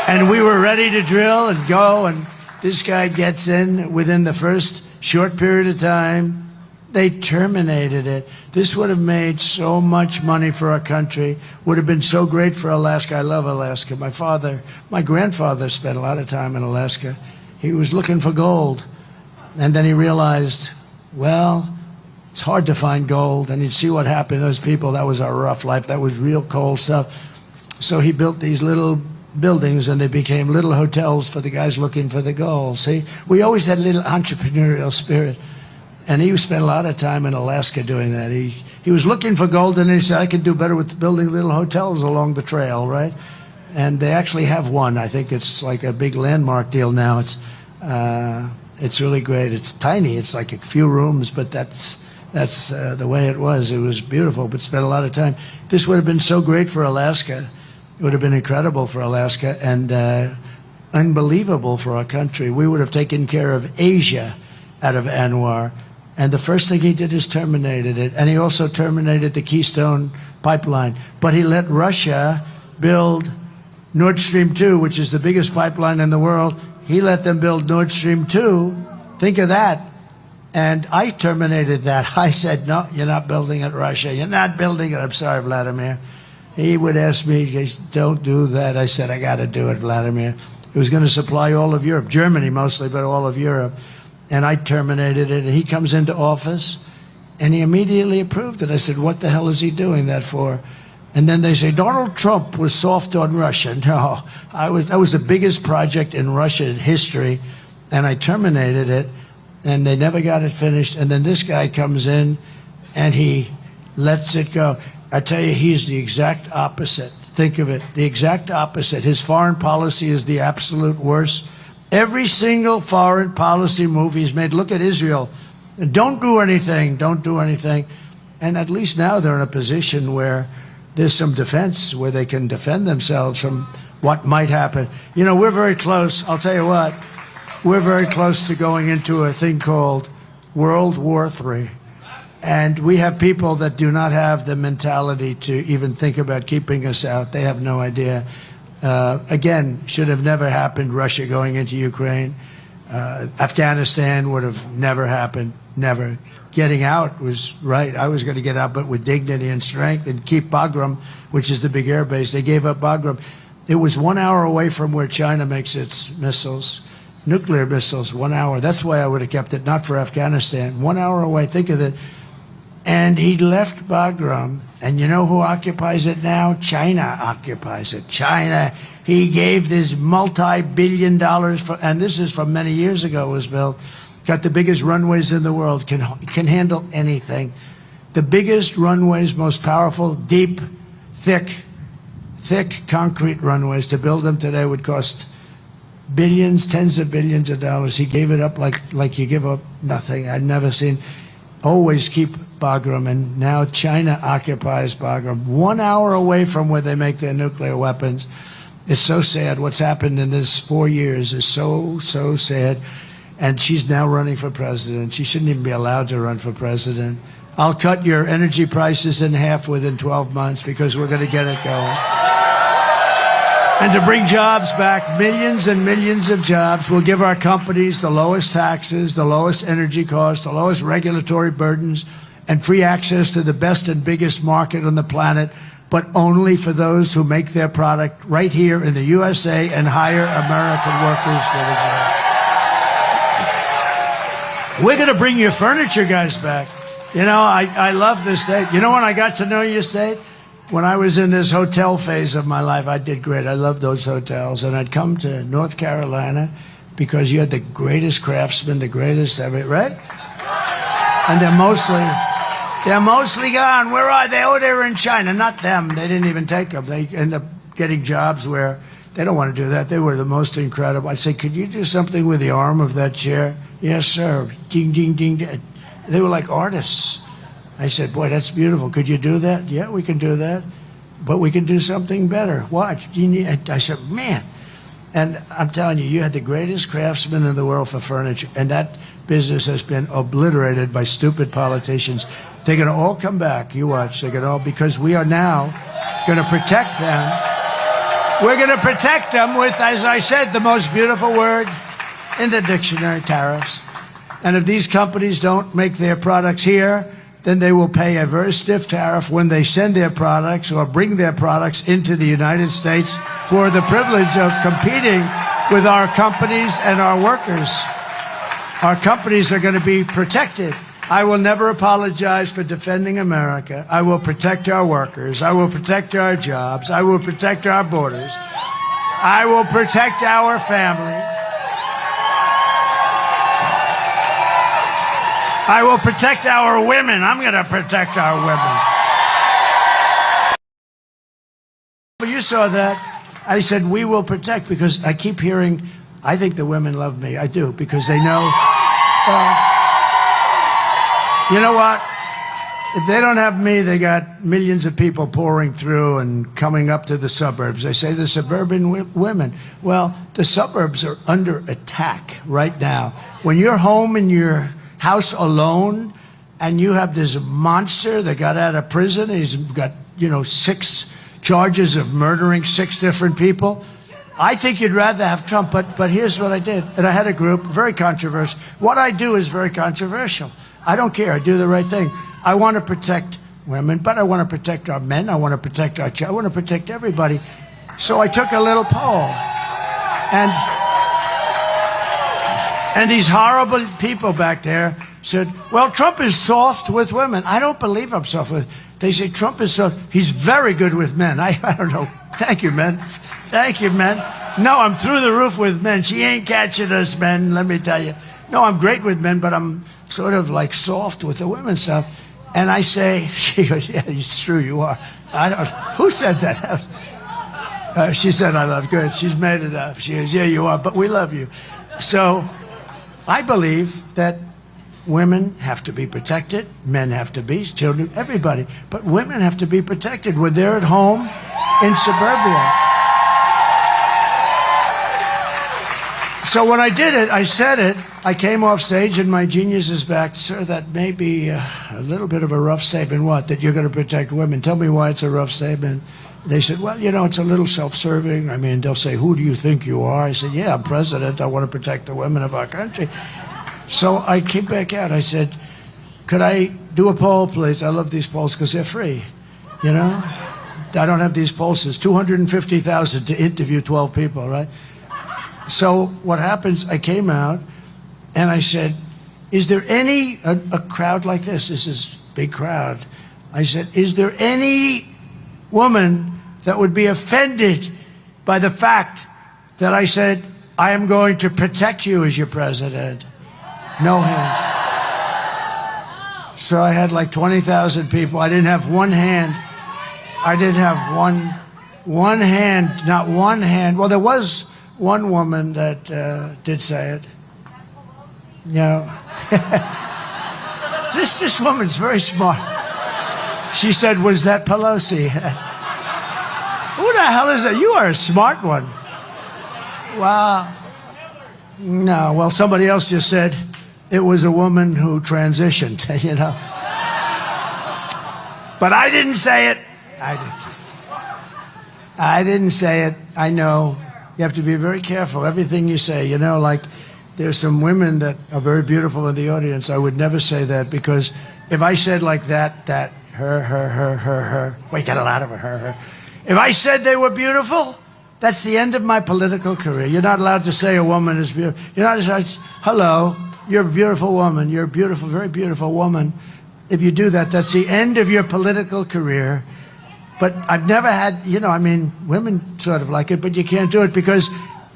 And we were ready to drill and go, and this guy gets in within the first short period of time. They terminated it. This would have made so much money for our country, would have been so great for Alaska. I love Alaska. My grandfather spent a lot of time in Alaska. He was looking for gold, and then he realized, well, it's hard to find gold, and he'd see what happened to those people. That was our rough life. That was real cold stuff. So he built these little buildings, and they became little hotels for the guys looking for the gold. See, we always had a little entrepreneurial spirit, and he spent a lot of time in Alaska doing that. He was looking for gold, and he said, I could do better with building little hotels along the trail, right? And they actually have one. I think it's like a big landmark deal now. It's really great. It's tiny. It's like a few rooms, but that's the way it was. It was beautiful, but spent a lot of time. This would have been so great for Alaska. It would have been incredible for Alaska and unbelievable for our country. We would have taken care of Asia out of ANWR. And the first thing he did is terminated it. And he also terminated the Keystone pipeline. But he let Russia build Nord Stream 2, which is the biggest pipeline in the world. He let them build Nord Stream 2. Think of that. And I terminated that. I said, no, you're not building it, Russia. You're not building it. I'm sorry, Vladimir. He would ask me, don't do that. I said, I got to do it, Vladimir. It was going to supply all of Europe, Germany mostly, but all of Europe. And I terminated it. And he comes into office, and he immediately approved it. I said, what the hell is he doing that for? And then they say, Donald Trump was soft on Russia. No, that was the biggest project in Russian history, and I terminated it, and they never got it finished. And then this guy comes in, and he lets it go. I tell you, he's the exact opposite. Think of it, the exact opposite. His foreign policy is the absolute worst. Every single foreign policy move he's made, look at Israel. Don't do anything, don't do anything. And at least now they're in a position where there's some defense, where they can defend themselves from what might happen. You know, we're very close, I'll tell you what, we're very close to going into a thing called World War III. And we have people that do not have the mentality to even think about keeping us out. They have no idea. Again, should have never happened, Russia going into Ukraine. Afghanistan would have never happened, never. Getting out was right. I was going to get out, but with dignity and strength, and keep Bagram, which is the big air base. They gave up Bagram. It was 1 hour away from where China makes its missiles, nuclear missiles, 1 hour. That's why I would have kept it, not for Afghanistan. 1 hour away, think of it. And he left Bagram, and you know who occupies it now? China occupies it. China, he gave this multi-billion dollars, for, and this is from many years ago it was built, got the biggest runways in the world, can handle anything. The biggest runways, most powerful, deep, thick concrete runways. To build them today would cost billions, tens of billions of dollars. He gave it up like you give up nothing. I'd never seen. Always keep Bagram, and now China occupies Bagram, 1 hour away from where they make their nuclear weapons. It's so sad. What's happened in this 4 years is so sad. And she's now running for president. She shouldn't even be allowed to run for president. I'll cut your energy prices in half within 12 months because we're going to get it going. And to bring jobs back, millions and millions of jobs, we'll give our companies the lowest taxes, the lowest energy costs, the lowest regulatory burdens, and free access to the best and biggest market on the planet, but only for those who make their product right here in the USA and hire American workers for the job. We're going to bring your furniture guys back. You know, I love this state. You know when I got to know your state? When I was in this hotel phase of my life, I did great. I loved those hotels. And I'd come to North Carolina because you had the greatest craftsmen, the greatest everything, right? And they're mostly gone. Where are they? Oh, they're in China. Not them. They didn't even take them. They end up getting jobs where they don't want to do that. They were the most incredible. I said, could you do something with the arm of that chair? Yes, sir. Ding, ding, ding, ding. They were like artists. I said, boy, that's beautiful. Could you do that? Yeah, we can do that. But we can do something better. Watch. I said, man. And I'm telling you, you had the greatest craftsmen in the world for furniture. And that business has been obliterated by stupid politicians. They're going to all come back. You watch. They're going to all, because we are now going to protect them. We're going to protect them with, as I said, the most beautiful word in the dictionary, tariffs. And if these companies don't make their products here, then they will pay a very stiff tariff when they send their products or bring their products into the United States for the privilege of competing with our companies and our workers. Our companies are going to be protected. I will never apologize for defending America. I will protect our workers. I will protect our jobs. I will protect our borders. I will protect our family. I will protect our women. I'm going to protect our women. But you saw that. I said, we will protect, because I keep hearing, I think the women love me. I do, because they know, you know what? If they don't have me, they got millions of people pouring through and coming up to the suburbs. They say the suburban women. Well, the suburbs are under attack right now. When you're home in your house alone, and you have this monster that got out of prison, and he's got, 6 charges of murdering 6 different people. I think you'd rather have Trump, but here's what I did. And I had a group, very controversial. What I do is very controversial. I don't care. I do the right thing. I want to protect women, but I want to protect our men. I want to protect our children. I want to protect everybody. So I took a little poll. And these horrible people back there said, well, Trump is soft with women. I don't believe I'm soft with. They say Trump is soft. He's very good with men. I don't know. Thank you, men. Thank you, men. No, I'm through the roof with men. She ain't catching us, men, let me tell you. No, I'm great with men, but I'm sort of like soft with the women stuff. And I say, she goes, yeah, it's true, you are. Who said that? She said, I love good. She's made it up. She goes, yeah, you are, but we love you. So I believe that women have to be protected, men have to be, children, everybody. But women have to be protected when they're at home in suburbia. So when I did it, I said it, I came off stage and my genius is back. Sir, that may be a little bit of a rough statement. What? That you're going to protect women? Tell me why it's a rough statement. They said, well, it's a little self-serving. I mean, they'll say, who do you think you are? I said, yeah, I'm president. I want to protect the women of our country. So I came back out. I said, could I do a poll, please? I love these polls because they're free, I don't have these polls. It's $250,000 to interview 12 people, right? So what happens, I came out and I said, is there a crowd like this? This is a big crowd. I said, is there any woman that would be offended by the fact that I said, I am going to protect you as your president? No hands. So I had like 20,000 people. I didn't have one hand. I didn't have one hand, not one hand. Well, there was one woman that did say it. This woman's very smart. She said, was that Pelosi? Who the hell is that? You are a smart one. Wow. No, well, somebody else just said it was a woman who transitioned, you know. But I didn't say it. I didn't say it. I know. You have to be very careful. Everything you say, you know, like there's some women that are very beautiful in the audience. I would never say that because if I said like that, her, we got a lot of her. If I said they were beautiful, that's the end of my political career. You're not allowed to say a woman is beautiful. You're not allowed to say, hello, you're a beautiful woman. You're a beautiful, very beautiful woman. If you do that, that's the end of your political career. But I've never had, you know, I mean, women sort of like it, but you can't do it because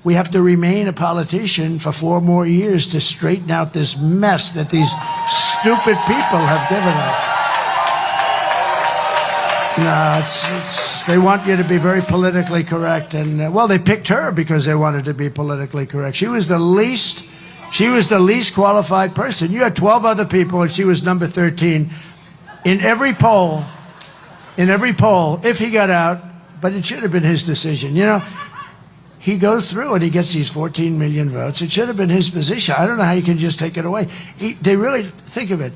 we have to remain a politician for 4 more years to straighten out this mess that these stupid people have given us. No, they want you to be very politically correct. And, well, they picked her because they wanted to be politically correct. She was the least qualified person. You had 12 other people, and she was number 13. In every poll, if he got out, but it should have been his decision. You know, he goes through and he gets these 14 million votes. It should have been his position. I don't know how you can just take it away. They really, think of it.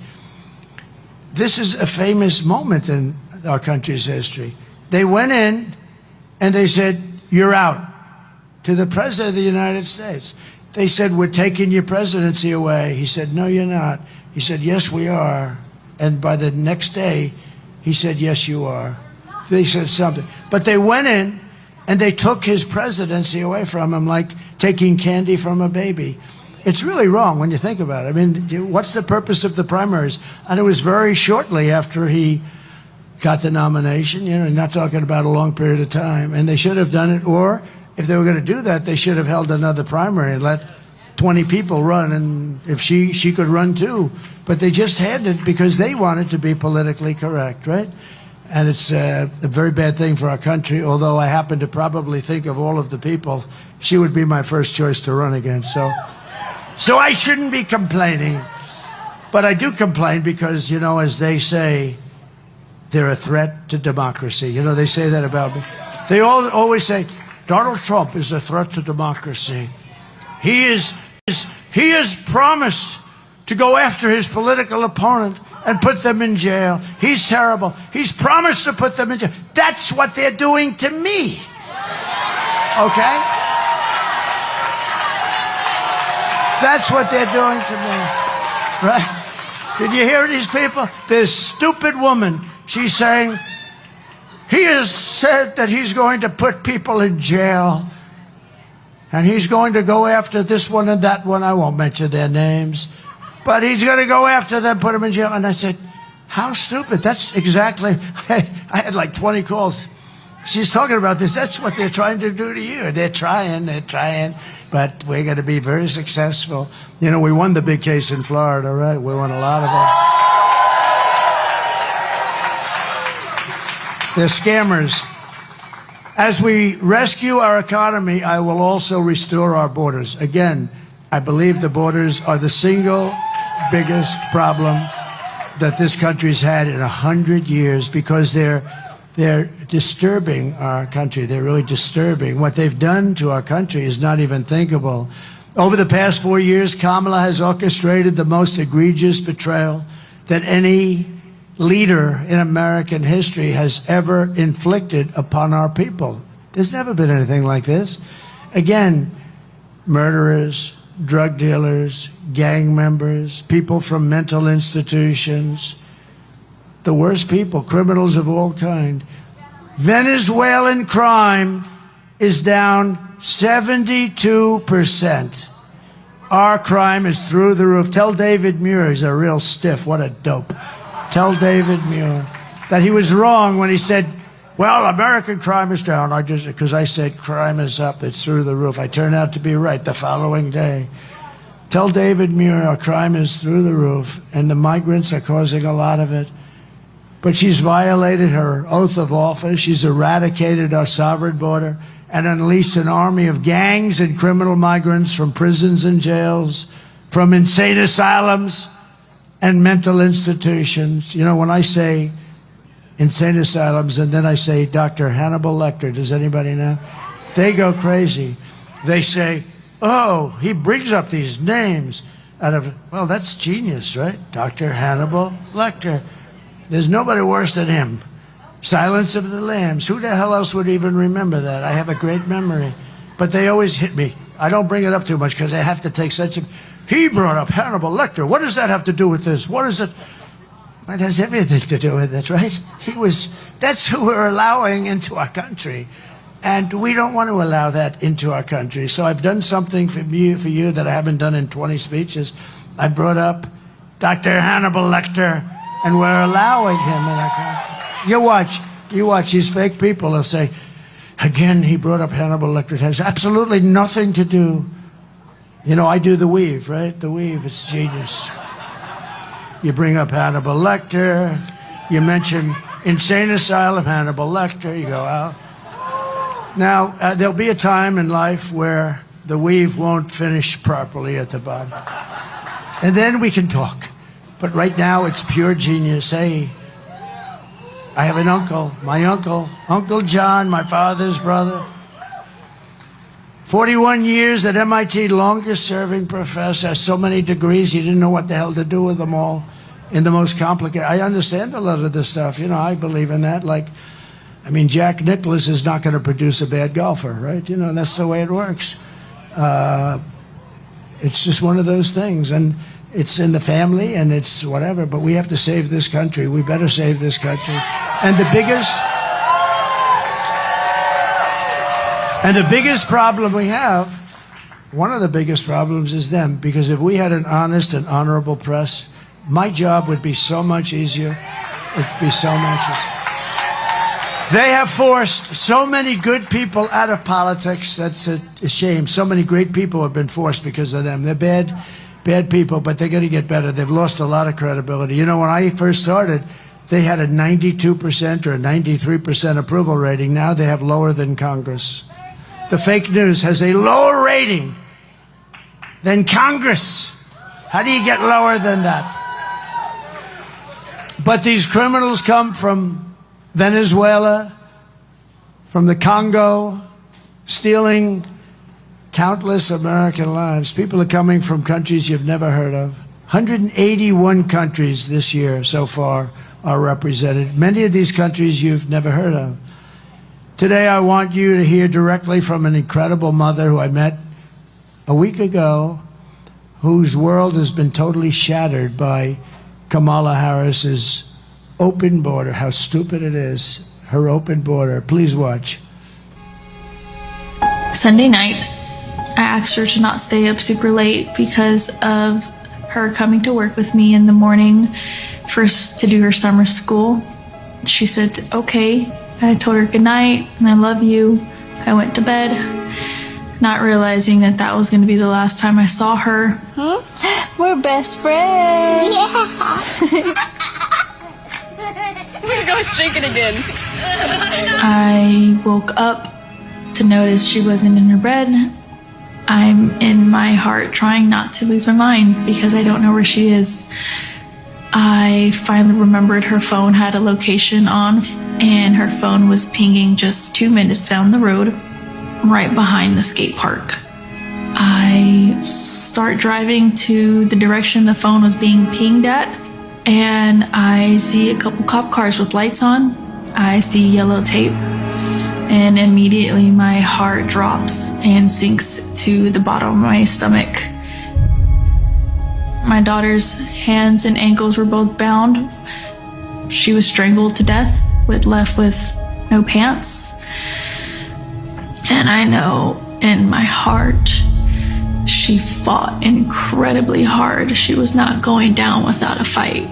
This is a famous moment in our country's history. They went in and they said, you're out, to the President of the United States. They said, we're taking your presidency away. He said, no, you're not. He said, yes, we are. And by the next day, he said, yes, you are. They said something. But they went in and they took his presidency away from him like taking candy from a baby. It's really wrong when you think about it. I mean, what's the purpose of the primaries? And it was very shortly after he got the nomination, you know, not talking about a long period of time. And they should have done it. Or if they were going to do that, they should have held another primary and let 20 people run. And if she could run too. But they just had it because they wanted to be politically correct, right? And it's a very bad thing for our country, although I happen to probably think of all of the people, she would be my first choice to run against. So I shouldn't be complaining. But I do complain because, you know, as they say, they're a threat to democracy. You know, they say that about me. They always say, Donald Trump is a threat to democracy. He has promised to go after his political opponent and put them in jail. He's terrible. He's promised to put them in jail. That's what they're doing to me. Okay? That's what they're doing to me. Right? Did you hear these people? This stupid woman, she's saying, he has said that he's going to put people in jail. And he's going to go after this one and that one. I won't mention their names. But he's going to go after them, put them in jail. And I said, how stupid. That's exactly, I had like 20 calls. She's talking about this. That's what they're trying to do to you. They're trying. But we're going to be very successful. You know, we won the big case in Florida, right? We won a lot of them. They're scammers. As we rescue our economy, I will also restore our borders. Again, I believe the borders are the single biggest problem that this country's had in 100 years because they're disturbing our country. They're really disturbing. What they've done to our country is not even thinkable. Over the past 4 years, Kamala has orchestrated the most egregious betrayal that any leader in American history has ever inflicted upon our people. There's never been anything like this. Again, murderers, drug dealers, gang members, people from mental institutions, the worst people, criminals of all kind. Venezuelan crime is down 72%. Our crime is through the roof. Tell David Muir he's a real stiff. What a dope. Tell David Muir that he was wrong when he said, well, American crime is down. Because I said crime is up, it's through the roof. I turned out to be right the following day. Tell David Muir our crime is through the roof, and the migrants are causing a lot of it. But she's violated her oath of office. She's eradicated our sovereign border and unleashed an army of gangs and criminal migrants from prisons and jails, from insane asylums, and mental institutions. You know, when I say insane asylums and then I say Dr. Hannibal Lecter, does anybody know? They go crazy. They say, oh, he brings up these names out of, well, that's genius, right? Dr. Hannibal Lecter. There's nobody worse than him. Silence of the Lambs. Who the hell else would even remember that? I have a great memory. But they always hit me. I don't bring it up too much because I have to take such a... He brought up Hannibal Lecter. What does that have to do with this? What is it? It has everything to do with it, right? That's who we're allowing into our country. And we don't want to allow that into our country. So I've done something for you that I haven't done in 20 speeches. I brought up Dr. Hannibal Lecter, and we're allowing him in our country. You watch, these fake people will say, again, he brought up Hannibal Lecter. It has absolutely nothing to do. You know, I do the weave, right? The weave, it's genius. You bring up Hannibal Lecter, you mention insane asylum, Hannibal Lecter, you go out. Now, there'll be a time in life where the weave won't finish properly at the bottom. And then we can talk. But right now, it's pure genius. Hey, I have an uncle, my uncle, Uncle John, my father's brother. 41 years at MIT, longest serving professor, has so many degrees, he didn't know what the hell to do with them all in the most complicated. I understand a lot of this stuff, you know, I believe in that. Like, I mean, Jack Nicklaus is not going to produce a bad golfer, right? You know, that's the way it works. It's just one of those things, and it's in the family, and it's whatever, but we have to save this country. We better save this country. And the biggest problem we have, one of the biggest problems is them, because if we had an honest and honorable press, my job would be so much easier. It'd be so much easier. They have forced so many good people out of politics. That's a shame. So many great people have been forced because of them. They're bad people, but they're going to get better. They've lost a lot of credibility. You know, when I first started, they had a 92% or a 93% approval rating. Now they have lower than Congress. The fake news has a lower rating than Congress. How do you get lower than that? But these criminals come from Venezuela, from the Congo, stealing countless American lives. People are coming from countries you've never heard of. 181 countries this year so far are represented. Many of these countries you've never heard of. Today I want you to hear directly from an incredible mother who I met a week ago, whose world has been totally shattered by Kamala Harris's open border. How stupid it is, her open border. Please watch. Sunday night, I asked her to not stay up super late because of her coming to work with me in the morning first to do her summer school. She said, okay. I told her good night and I love you. I went to bed, not realizing that that was going to be the last time I saw her. We're best friends. Yeah. We're going to shake it again. I woke up to notice she wasn't in her bed. I'm in my heart trying not to lose my mind because I don't know where she is. I finally remembered her phone had a location on, and her phone was pinging just 2 minutes down the road, right behind the skate park. I start driving to the direction the phone was being pinged at, and I see a couple cop cars with lights on. I see yellow tape, and immediately my heart drops and sinks to the bottom of my stomach. My daughter's hands and ankles were both bound. She was strangled to death, left with no pants. And I know in my heart, she fought incredibly hard. She was not going down without a fight.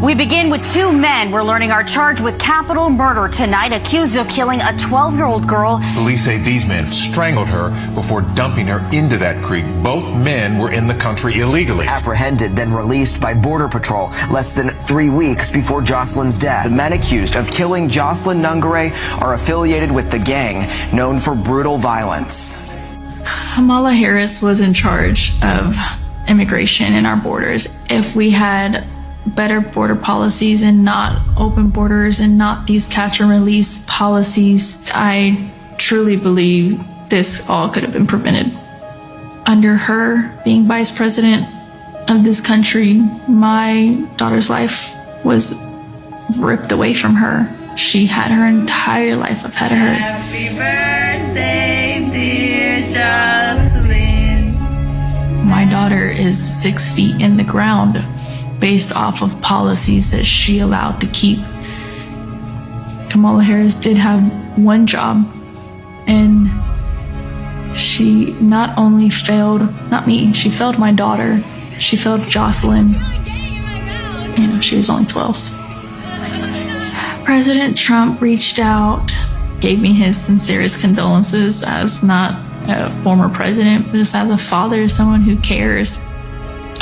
We begin with two men we're learning are charged with capital murder tonight, accused of killing a 12-year-old girl. Police say these men strangled her before dumping her into that creek. Both men were in the country illegally. Apprehended, then released by Border Patrol less than 3 weeks before Jocelyn's death. The men accused of killing Jocelyn Nungare are affiliated with the gang known for brutal violence. Kamala Harris was in charge of immigration and our borders. If we had better border policies and not open borders and not these catch and release policies, I truly believe this all could have been prevented. Under her being vice president of this country, my daughter's life was ripped away from her. She had her entire life ahead of her. Happy birthday, dear Jocelyn. My daughter is 6 feet in the ground based off of policies that she allowed to keep. Kamala Harris did have one job, and she not only failed, not me, she failed my daughter. She failed Jocelyn. You know, she was only 12. President Trump reached out, gave me his sincerest condolences as not a former president, but just as a father, someone who cares.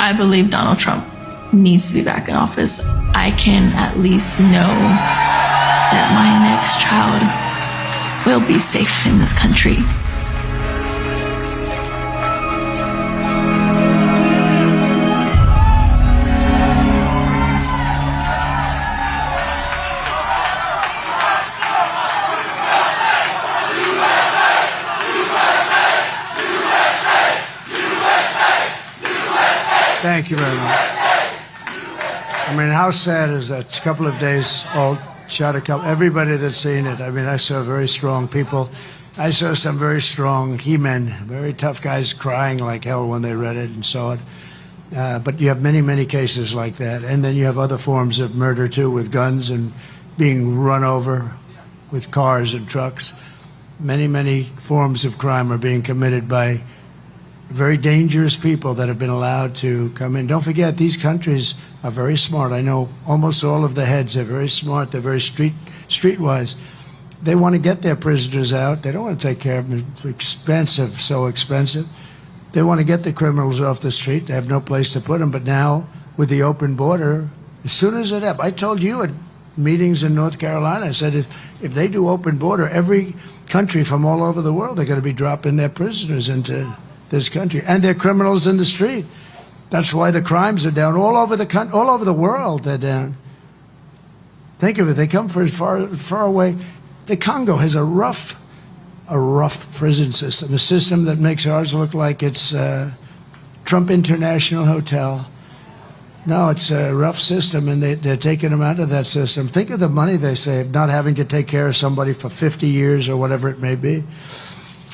I believe Donald Trump needs to be back in office. I can at least know that my next child will be safe in this country. Thank you very much. I mean, how sad is that? It's a couple of days old. Shot a couple. Everybody that's seen it. I mean, I saw very strong people. I saw some very strong he-men, very tough guys crying like hell when they read it and saw it. But you have many, many cases like that. And then you have other forms of murder, too, with guns and being run over with cars and trucks. Many, many forms of crime are being committed by very dangerous people that have been allowed to come in. Don't forget, these countries are very smart. I know almost all of the heads are very smart. They're very streetwise. They want to get their prisoners out. They don't want to take care of them. It's expensive, so expensive. They want to get the criminals off the street. They have no place to put them. But now, with the open border, as soon as it happens, I told you at meetings in North Carolina, I said, if they do open border, every country from all over the world, they're going to be dropping their prisoners into this country, and they're criminals in the street. That's why the crimes are down all over the world. They're down. Think of it. They come from far away. The Congo has a rough prison system, a system that makes ours look like it's Trump International Hotel. No, it's a rough system, and they're taking them out of that system. Think of the money they save, not having to take care of somebody for 50 years or whatever it may be.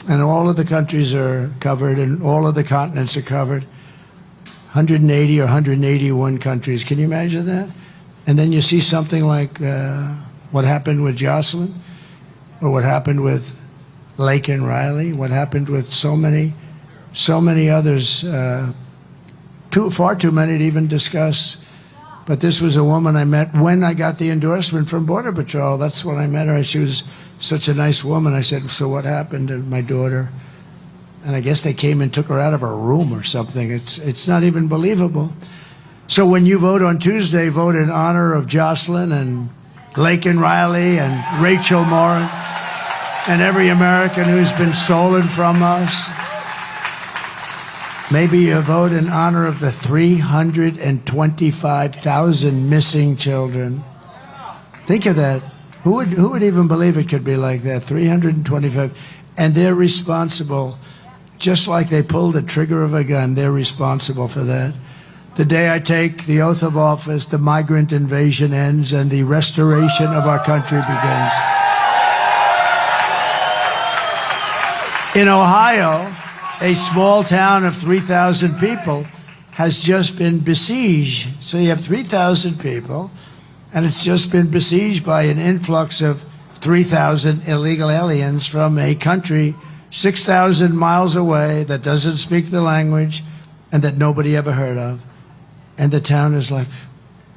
And all of the countries are covered, and all of the continents are covered. 180 or 181 countries. Can you imagine that? And then you see something like what happened with Jocelyn, or what happened with Lake and Riley, what happened with so many others. Far too many to even discuss. But this was a woman I met when I got the endorsement from Border Patrol. That's when I met her. She was such a nice woman. I said, so what happened to my daughter? And I guess they came and took her out of her room or something. It's not even believable. So when you vote on Tuesday, vote in honor of Jocelyn and Lake and Riley and Rachel Morin and every American who's been stolen from us. Maybe you vote in honor of the 325,000 missing children. Think of that. Who would even believe it could be like that? 325. And they're responsible, just like they pulled the trigger of a gun, they're responsible for that. The day I take the oath of office, the migrant invasion ends and the restoration of our country begins. In Ohio, a small town of 3,000 people has just been besieged. So you have 3,000 people, and it's just been besieged by an influx of 3,000 illegal aliens from a country 6,000 miles away that doesn't speak the language and that nobody ever heard of. And the town is like,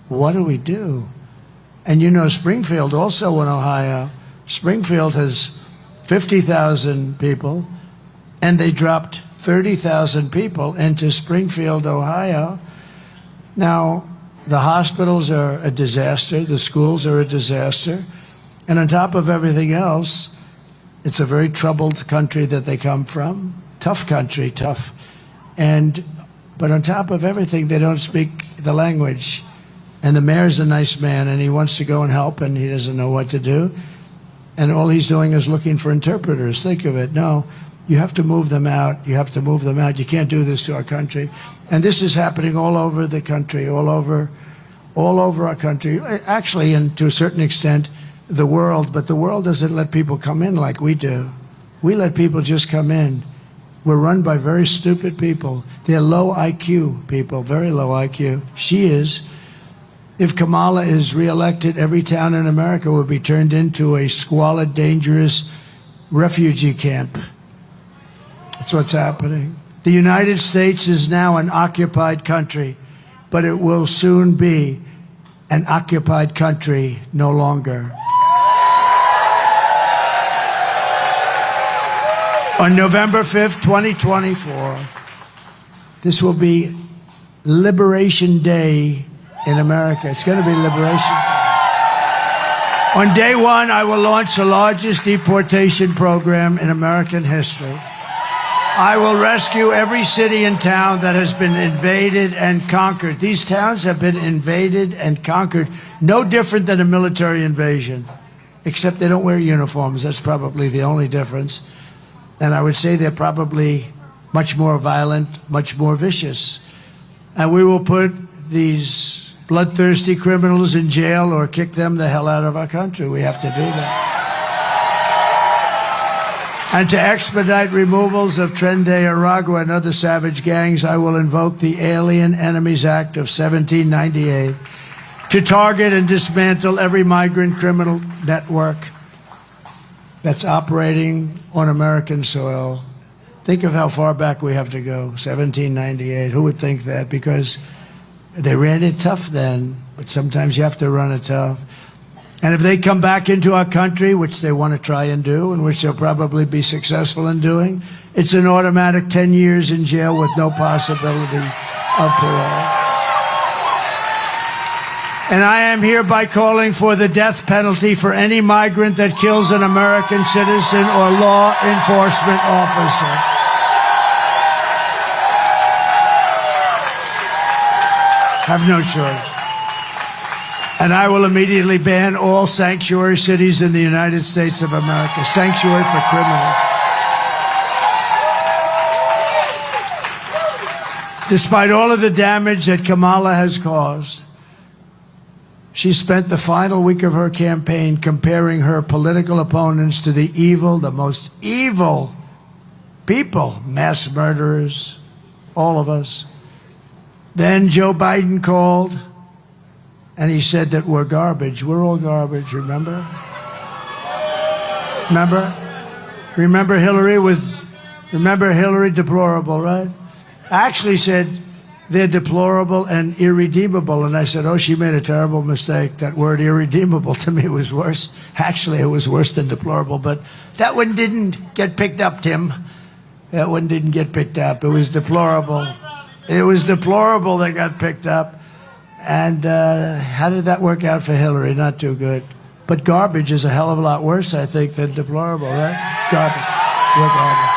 what do we do? And you know, Springfield, also in Ohio, Springfield has 50,000 people, and they dropped 30,000 people into Springfield, Ohio. Now, the hospitals are a disaster. The schools are a disaster. And on top of everything else, it's a very troubled country that they come from. Tough country, tough. But on top of everything, they don't speak the language. And the mayor's a nice man, and he wants to go and help, and he doesn't know what to do. And all he's doing is looking for interpreters. Think of it. No, you have to move them out. You have to move them out. You can't do this to our country. And this is happening all over the country, all over our country. Actually, and to a certain extent, the world. But the world doesn't let people come in like we do. We let people just come in. We're run by very stupid people. They're low IQ people, very low IQ. She is. If Kamala is reelected, every town in America will be turned into a squalid, dangerous refugee camp. That's what's happening. The United States is now an occupied country, but it will soon be an occupied country no longer. On November 5th, 2024, this will be Liberation Day in America. It's going to be Liberation Day. On day one, I will launch the largest deportation program in American history. I will rescue every city and town that has been invaded and conquered. These towns have been invaded and conquered, no different than a military invasion, except they don't wear uniforms. That's probably the only difference. And I would say they're probably much more violent, much more vicious. And we will put these bloodthirsty criminals in jail or kick them the hell out of our country. We have to do that. And to expedite removals of Tren de Aragua and other savage gangs, I will invoke the Alien Enemies Act of 1798 to target and dismantle every migrant criminal network that's operating on American soil. Think of how far back we have to go, 1798. Who would think that? Because they ran it tough then, but sometimes you have to run it tough. And if they come back into our country, which they want to try and do, and which they'll probably be successful in doing, it's an automatic 10 years in jail with no possibility of parole. And I am hereby calling for the death penalty for any migrant that kills an American citizen or law enforcement officer. Have no choice. And I will immediately ban all sanctuary cities in the United States of America. Sanctuary for criminals. Despite all of the damage that Kamala has caused, she spent the final week of her campaign comparing her political opponents to the evil, the most evil people, mass murderers, all of us. Then Joe Biden called, and he said that we're garbage. We're all garbage, remember? Remember Hillary deplorable, right? I actually said, they're deplorable and irredeemable. And I said, oh, she made a terrible mistake. That word irredeemable to me was worse. Actually, it was worse than deplorable. But that one didn't get picked up, Tim. That one didn't get picked up. It was deplorable. It was deplorable that got picked up. And how did that work out for Hillary? Not too good. But garbage is a hell of a lot worse, I think, than deplorable, right? Garbage. We're garbage.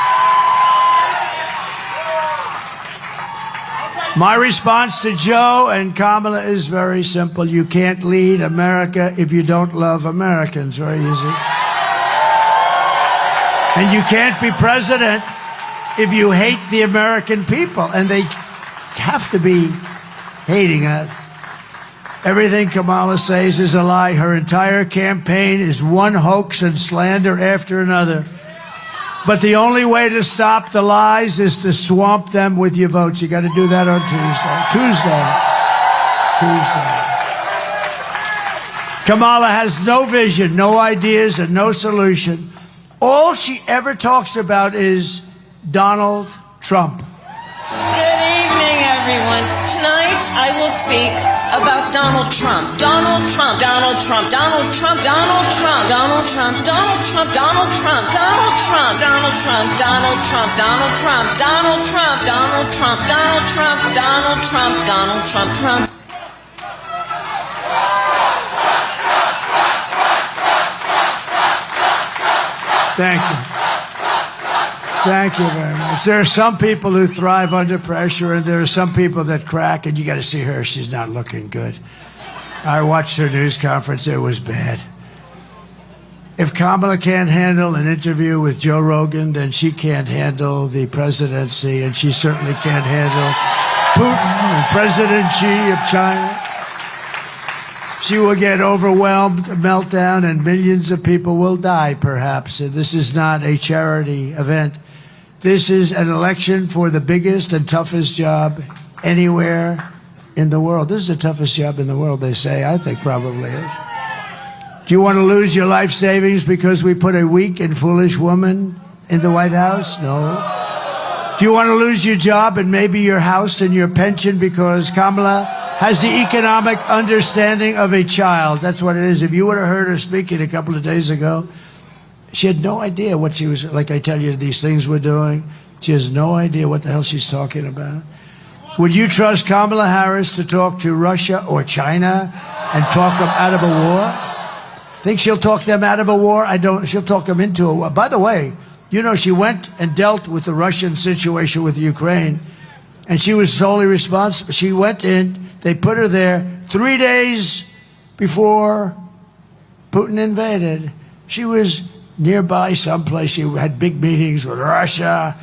My response to Joe and Kamala is very simple. You can't lead America if you don't love Americans. Very easy. And you can't be president if you hate the American people. And they have to be hating us. Everything Kamala says is a lie. Her entire campaign is one hoax and slander after another. But the only way to stop the lies is to swamp them with your votes. You got to do that on Tuesday. Kamala has no vision, no ideas, and no solution. All she ever talks about is Donald Trump. Good evening, everyone. Tonight I will speak about Donald Trump. Donald Trump. Donald Trump. Donald Trump. Donald Trump. Donald Trump. Donald Trump. Donald Trump. Donald Trump. Donald Trump. Donald Trump. Donald Trump. Donald Trump. Donald Trump. Donald Trump. Donald Trump. Donald Trump. Trump. Thank you. Thank you very much. There are some people who thrive under pressure, and there are some people that crack, and you got to see her. She's not looking good. I watched her news conference. It was bad. If Kamala can't handle an interview with Joe Rogan, then she can't handle the presidency, and she certainly can't handle Putin and President Xi of China. She will get overwhelmed, meltdown, and millions of people will die, perhaps. And this is not a charity event. This is an election for the biggest and toughest job anywhere in the world. This is the toughest job in the world, they say. I think probably is. Do you want to lose your life savings because we put a weak and foolish woman in the White House? No. Do you want to lose your job and maybe your house and your pension because Kamala has the economic understanding of a child? That's what it is. If you would have heard her speaking a couple of days ago, she had no idea what she was, like I tell you, these things we're doing. She has no idea what the hell she's talking about. Would you trust Kamala Harris to talk to Russia or China and talk them out of a war? Think she'll talk them out of a war? I don't. She'll talk them into a war. By the way, you know, she went and dealt with the Russian situation with Ukraine, and she was solely responsible. She went in, they put her there 3 days before Putin invaded. She was nearby someplace. She had big meetings with Russia.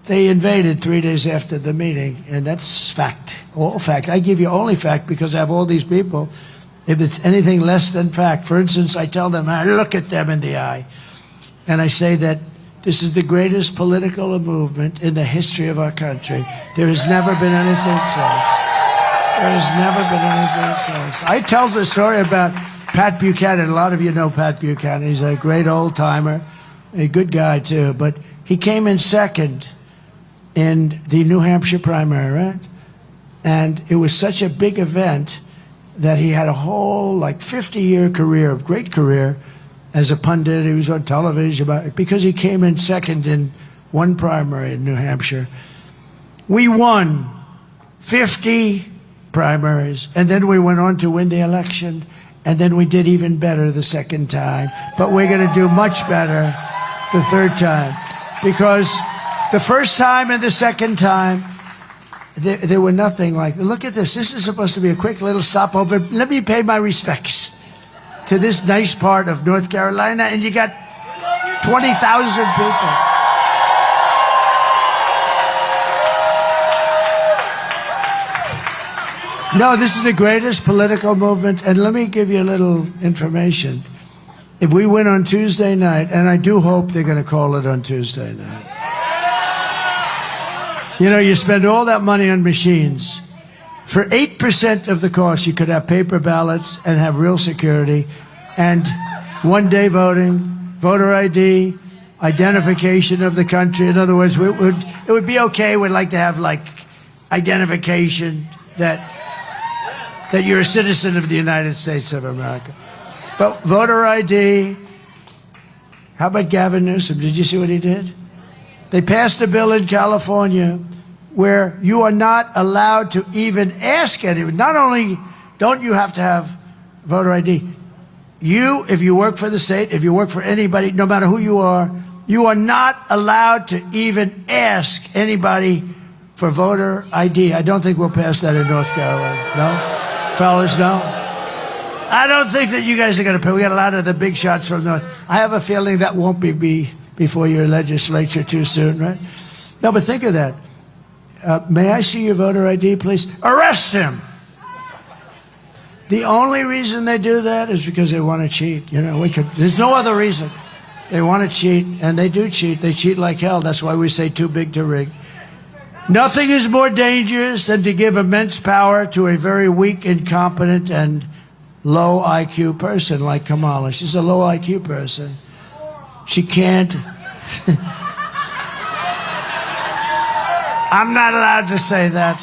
They invaded 3 days after the meeting, and that's fact, all fact. I give you only fact because I have all these people. If it's anything less than fact, for instance, I tell them, I look at them in the eye, and I say that this is the greatest political movement in the history of our country. There has never been anything close. There has never been anything close. I tell the story about Pat Buchanan. A lot of you know Pat Buchanan. He's a great old-timer, a good guy, too. But he came in second in the New Hampshire primary, right? And it was such a big event that he had a whole, 50-year career, a great career, as a pundit. He was on television because he came in second in one primary in New Hampshire. We won 50 primaries, and then we went on to win the election, and then we did even better the second time. But we're going to do much better the third time, because the first time and the second time, there were nothing like. Look at this. This is supposed to be a quick little stopover. Let me pay my respects to this nice part of North Carolina, and you got 20,000 people. No, this is the greatest political movement, and let me give you a little information. If we win on Tuesday night, and I do hope they're going to call it on Tuesday night. You know, you spend all that money on machines. For 8% of the cost, you could have paper ballots and have real security and one-day voting, voter ID, identification of the country. In other words, it would be okay. We'd like to have, identification that you're a citizen of the United States of America. But voter ID, how about Gavin Newsom? Did you see what he did? They passed a bill in California where you are not allowed to even ask anyone. Not only don't you have to have voter ID, if you work for the state, if you work for anybody, no matter who you are not allowed to even ask anybody for voter ID. I don't think we'll pass that in North Carolina. No? Fellas, no? I don't think that you guys are going to pay. We got a lot of the big shots from North. I have a feeling that won't be before your legislature too soon, right? No, but think of that. May I see your voter ID, please? Arrest him! The only reason they do that is because they want to cheat. You know, there's no other reason. They want to cheat, and they do cheat. They cheat like hell. That's why we say too big to rig. Nothing is more dangerous than to give immense power to a very weak, incompetent, and low IQ person like Kamala. She's a low IQ person. She can't. I'm not allowed to say that.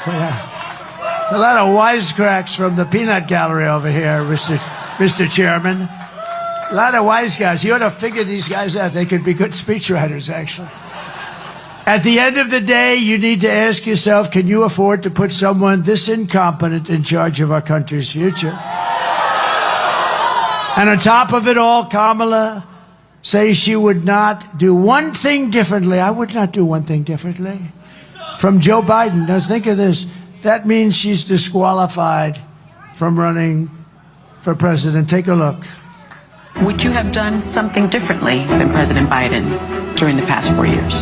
Yeah. A lot of wisecracks from the peanut gallery over here, Mr. Chairman. A lot of wise guys. You ought to figure these guys out. They could be good speechwriters, actually. At the end of the day, you need to ask yourself, can you afford to put someone this incompetent in charge of our country's future? And on top of it all, Kamala say she would not do one thing differently. I would not do one thing differently. From Joe Biden. Now think of this. That means she's disqualified from running for president. Take a look. Would you have done something differently than President Biden during the past 4 years?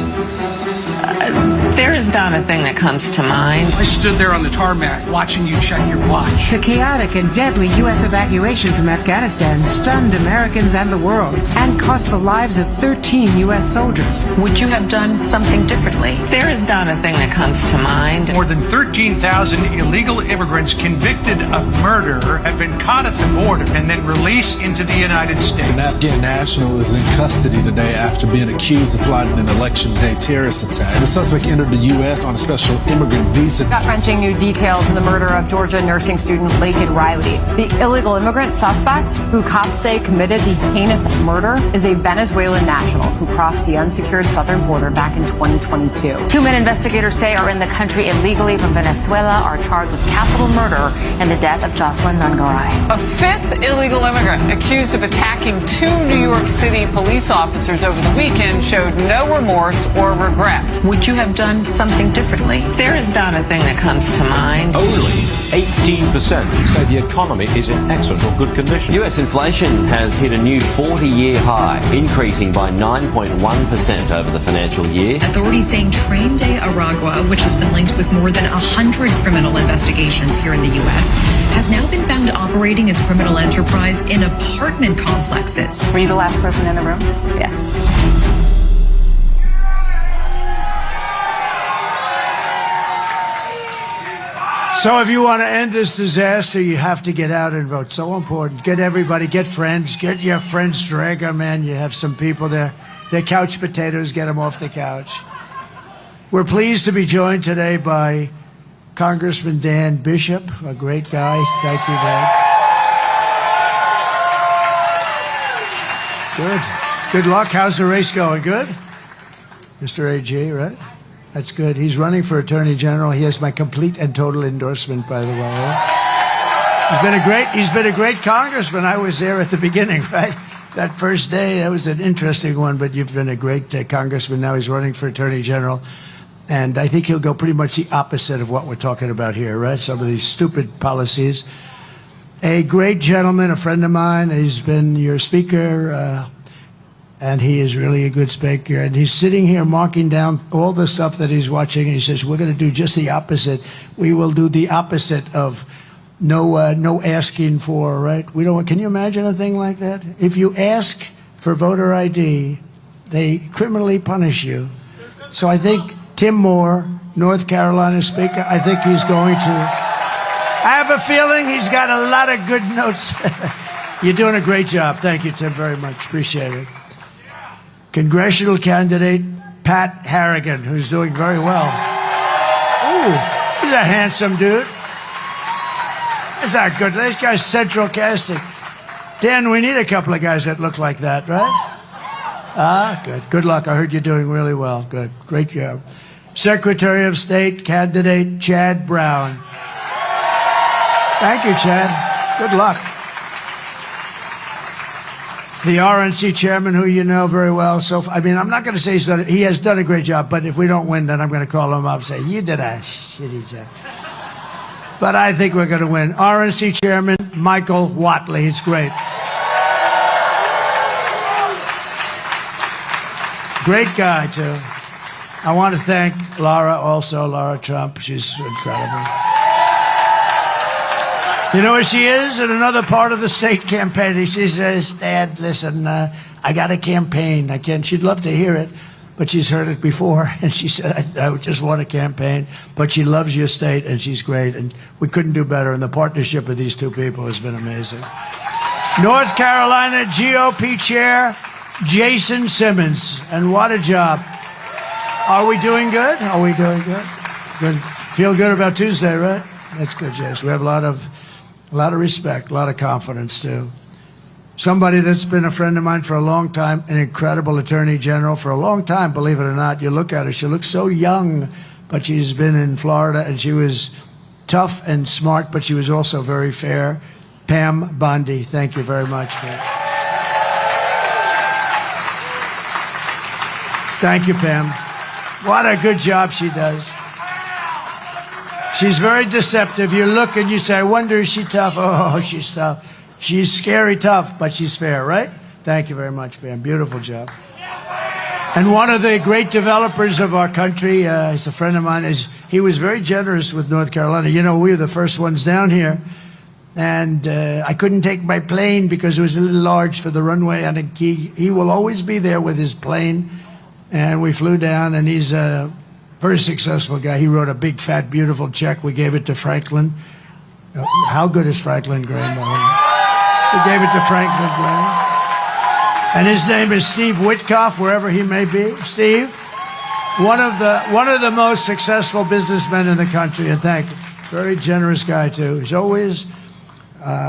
There is not a thing that comes to mind. I stood there on the tarmac watching you check your watch. The chaotic and deadly U.S. evacuation from Afghanistan stunned Americans and the world and cost the lives of 13 U.S. soldiers. Would you have done something differently? There is not a thing that comes to mind. More than 13,000 illegal immigrants convicted of murder have been caught at the border and then released into the United States. An Afghan national is in custody today after being accused of plotting an election day terrorist attack. The suspect entered the U.S. on a special immigrant visa. Gut-wrenching new details in the murder of Georgia nursing student Laken Riley. The illegal immigrant suspect, who cops say committed the heinous murder, is a Venezuelan national who crossed the unsecured southern border back in 2022. 2 men investigators say are in the country illegally from Venezuela are charged with capital murder in the death of Jocelyn Nungaray. A fifth illegal immigrant accused of attacking 2 New York City police officers over the weekend showed no remorse or regret. Would you have done something differently? There is not a thing that comes to mind. Only 18% say the economy is in excellent or good condition. US inflation has hit a new 40-year high, increasing by 9.1% over the financial year. Authorities saying Train Day Aragua, which has been linked with more than 100 criminal investigations here in the U.S., has now been found operating its criminal enterprise in apartment complexes. Were you the last person in the room? Yes. So if you want to end this disaster, you have to get out and vote. So important. Get everybody, get friends, get your friends, drag them in. You have some people there. They're couch potatoes, get them off the couch. We're pleased to be joined today by Congressman Dan Bishop, a great guy. Thank you, Dan. Good. Good luck. How's the race going? Good? Mr. AG, right? That's good. He's running for Attorney General. He has my complete and total endorsement, by the way. He's been a great congressman. I was there at the beginning, right? That first day, that was an interesting one, but you've been a great congressman. Now he's running for Attorney General. And I think he'll go pretty much the opposite of what we're talking about here, right? Some of these stupid policies. A great gentleman, a friend of mine. He's been your speaker, and he is really a good speaker. And he's sitting here marking down all the stuff that he's watching. And he says, we're going to do just the opposite. We will do the opposite of no asking for, right? We don't. Can you imagine a thing like that? If you ask for voter ID, they criminally punish you. So I think Tim Moore, North Carolina Speaker, I think he's going to. I have a feeling he's got a lot of good notes. You're doing a great job. Thank you, Tim, very much. Appreciate it. Congressional candidate Pat Harrigan, who's doing very well. Ooh, he's a handsome dude. That's not good. This guy's central casting. Dan, we need a couple of guys that look like that, right? Good. Good luck. I heard you're doing really well. Good. Great job. Secretary of State candidate Chad Brown. Thank you, Chad. Good luck. The RNC chairman, who you know very well. So, I mean, I'm not going to say he has done a great job, but if we don't win, then I'm going to call him up and say, you did a shitty job. But I think we're going to win. RNC chairman Michael Whatley. It's great. Great guy, too. I want to thank Laura Trump. She's incredible. You know where she is? In another part of the state campaign. She says, Dad, listen, I got a campaign. She'd love to hear it, but she's heard it before. And she said, I just want a campaign. But she loves your state, and she's great. And we couldn't do better. And the partnership of these two people has been amazing. North Carolina GOP Chair Jason Simmons. And what a job. Are we doing good? Are we doing good? Good. Feel good about Tuesday, right? That's good, Jason. We have a lot of respect, a lot of confidence, too. Somebody that's been a friend of mine for a long time, an incredible attorney general for a long time, believe it or not. You look at her, she looks so young, but she's been in Florida, and she was tough and smart, but she was also very fair. Pam Bondi, thank you very much. Thank you, Pam. What a good job she does. She's very deceptive. You look and you say, I wonder, is she tough? Oh, she's tough. She's scary tough, but she's fair, right? Thank you very much, Pam. Beautiful job. And one of the great developers of our country, he's a friend of mine, he was very generous with North Carolina. You know, we were the first ones down here. And I couldn't take my plane because it was a little large for the runway. And he will always be there with his plane. And we flew down, and he's a very successful guy. He wrote a big, fat, beautiful check. We gave it to Franklin. How good is Franklin Graham? We gave it to Franklin Graham. And his name is Steve Witkoff, wherever he may be. Steve, one of the most successful businessmen in the country. And thank you. Very generous guy, too. He's always...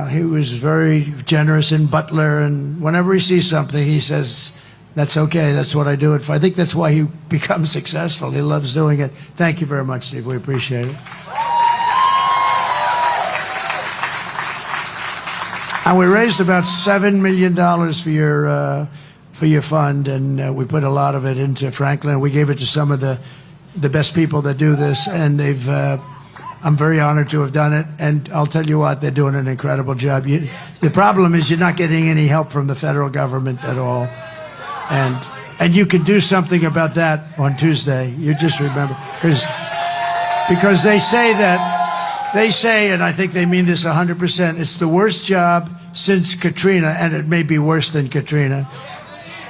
he was very generous in Butler, and whenever he sees something, he says, that's okay, that's what I do it for. I think that's why he becomes successful. He loves doing it. Thank you very much, Steve. We appreciate it. And we raised about $7 million for your fund, and we put a lot of it into Franklin. We gave it to some of the best people that do this, and they've... I'm very honored to have done it, and I'll tell you what, they're doing an incredible job. The problem is you're not getting any help from the federal government at all, and you can do something about that on Tuesday. You just remember, because they say, and I think they mean this 100%, it's the worst job since Katrina, and it may be worse than Katrina.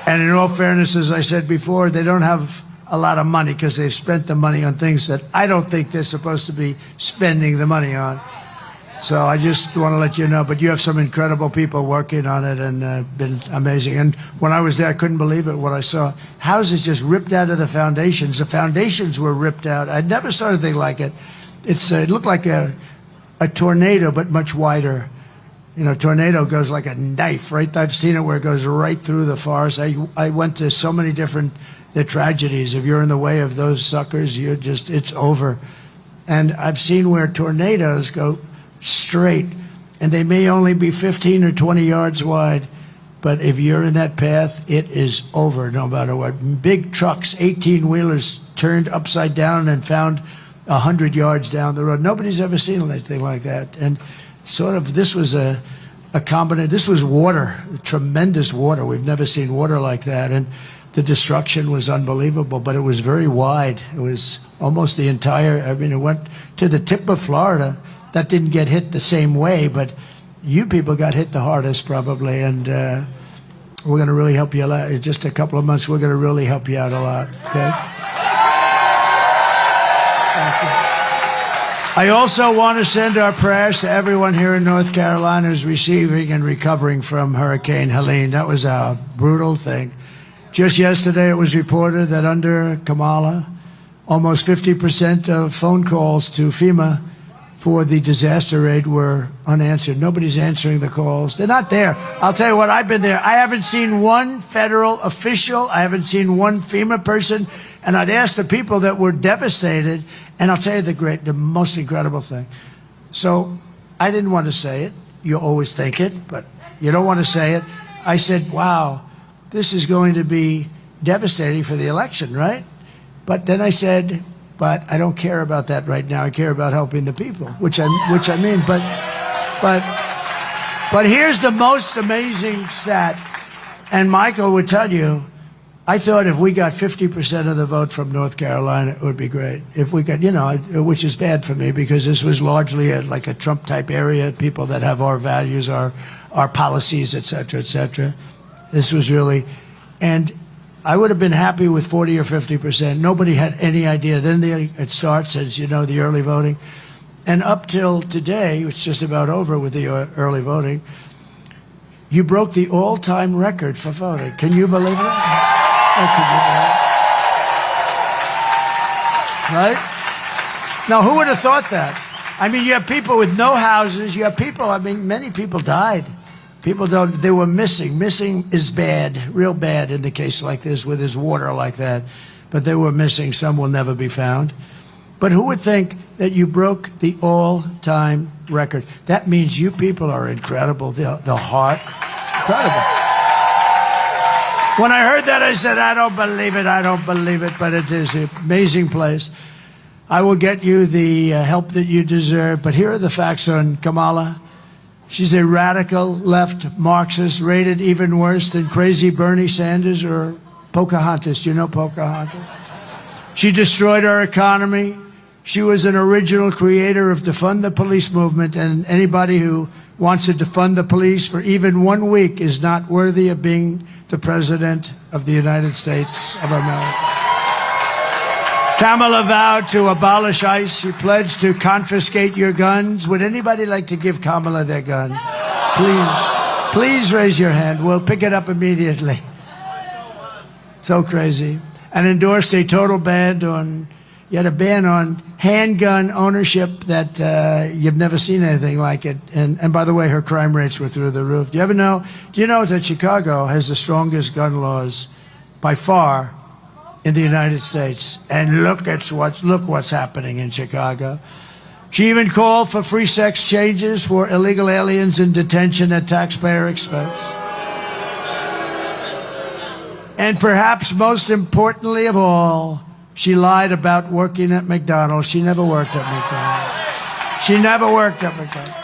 And in all fairness, as I said before, they don't have a lot of money because they've spent the money on things that I don't think they're supposed to be spending the money on. So I just want to let you know, but you have some incredible people working on it, and been amazing. And when I was there, I couldn't believe it, what I saw. Houses just ripped out of the foundations. The foundations were ripped out. I never saw anything like it. It looked like a tornado, but much wider. You know, tornado goes like a knife, right? I've seen it where it goes right through the forest. I went to so many different tragedies. If you're in the way of those suckers, it's over. And I've seen where tornadoes go straight, and they may only be 15 or 20 yards wide, but if you're in that path, it is over no matter what. Big trucks, 18-wheelers, turned upside down and found 100 yards down the road. Nobody's ever seen anything like that. And sort of this was a combination. This was water, tremendous water. We've never seen water like that. And the destruction was unbelievable, but it was very wide. It was almost the entire, I mean, it went to the tip of Florida. That didn't get hit the same way, but you people got hit the hardest probably, and we're going to really help you a lot. In just a couple of months, we're going to really help you out a lot, okay? Thank you. I also want to send our prayers to everyone here in North Carolina who's receiving and recovering from Hurricane Helene. That was a brutal thing. Just yesterday, it was reported that under Kamala, almost 50% of phone calls to FEMA for the disaster aid were unanswered. Nobody's answering the calls. They're not there. I'll tell you what, I've been there. I haven't seen one federal official. I haven't seen one FEMA person. And I'd ask the people that were devastated, and I'll tell you the most incredible thing. So I didn't want to say it. You always think it, but you don't want to say it. I said, wow, this is going to be devastating for the election, right? But then I said, but I don't care about that right now. I care about helping the people, which I mean. But here's the most amazing stat, and Michael would tell you, I thought if we got 50% of the vote from North Carolina, it would be great. If we got, which is bad for me because this was largely like a Trump-type area, people that have our values, our policies, et cetera, et cetera. This was really, and I would have been happy with 40 or 50%. Nobody had any idea. Then it starts, as you know, the early voting. And up till today, it's just about over with the early voting, you broke the all-time record for voting. Can you believe it? Right? Now, who would have thought that? I mean, you have people with no houses. You have people, many people died. People they were missing. Missing is bad, real bad in the case like this with his water like that. But they were missing. Some will never be found. But who would think that you broke the all-time record? That means you people are incredible. The heart, incredible. When I heard that, I said, I don't believe it, I don't believe it, but it is an amazing place. I will get you the help that you deserve, but here are the facts on Kamala. She's a radical left Marxist, rated even worse than crazy Bernie Sanders or Pocahontas. Do you know Pocahontas? She destroyed our economy. She was an original creator of defund the police movement, and anybody who wants to defund the police for even 1 week is not worthy of being the President of the United States of America. Kamala vowed to abolish ICE. She pledged to confiscate your guns. Would anybody like to give Kamala their gun? Please raise your hand. We'll pick it up immediately. So crazy. And endorsed a total ban on, you had a ban on handgun ownership that you've never seen anything like it. And by the way, her crime rates were through the roof. Do you know that Chicago has the strongest gun laws by far in the United States? And look what's happening in Chicago. She even called for free sex changes for illegal aliens in detention at taxpayer expense. And perhaps most importantly of all, she lied about working at McDonald's. She never worked at McDonald's. She never worked at McDonald's.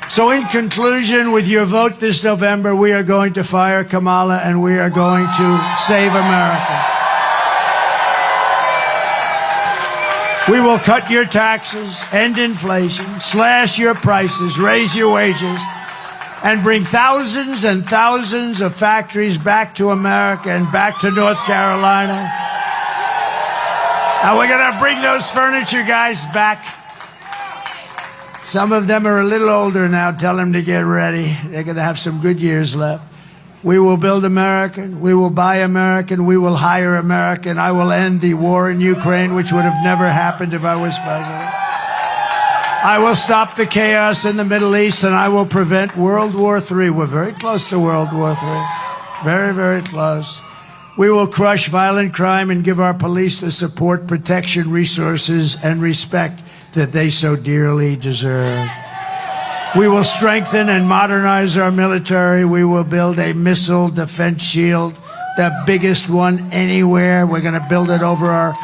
So in conclusion, with your vote this November, we are going to fire Kamala and we are going to save America. We will cut your taxes, end inflation, slash your prices, raise your wages, and bring thousands and thousands of factories back to America and back to North Carolina. And we're going to bring those furniture guys back. Some of them are a little older now. Tell them to get ready. They're going to have some good years left. We will build American. We will buy American. We will hire American. I will end the war in Ukraine, which would have never happened if I was president. I will stop the chaos in the Middle East, and I will prevent World War III. We're very close to World War III. Very, very close. We will crush violent crime and give our police the support, protection, resources, and respect that they so dearly deserve. We will strengthen and modernize our military. We will build a missile defense shield, the biggest one anywhere. We're going to build it over our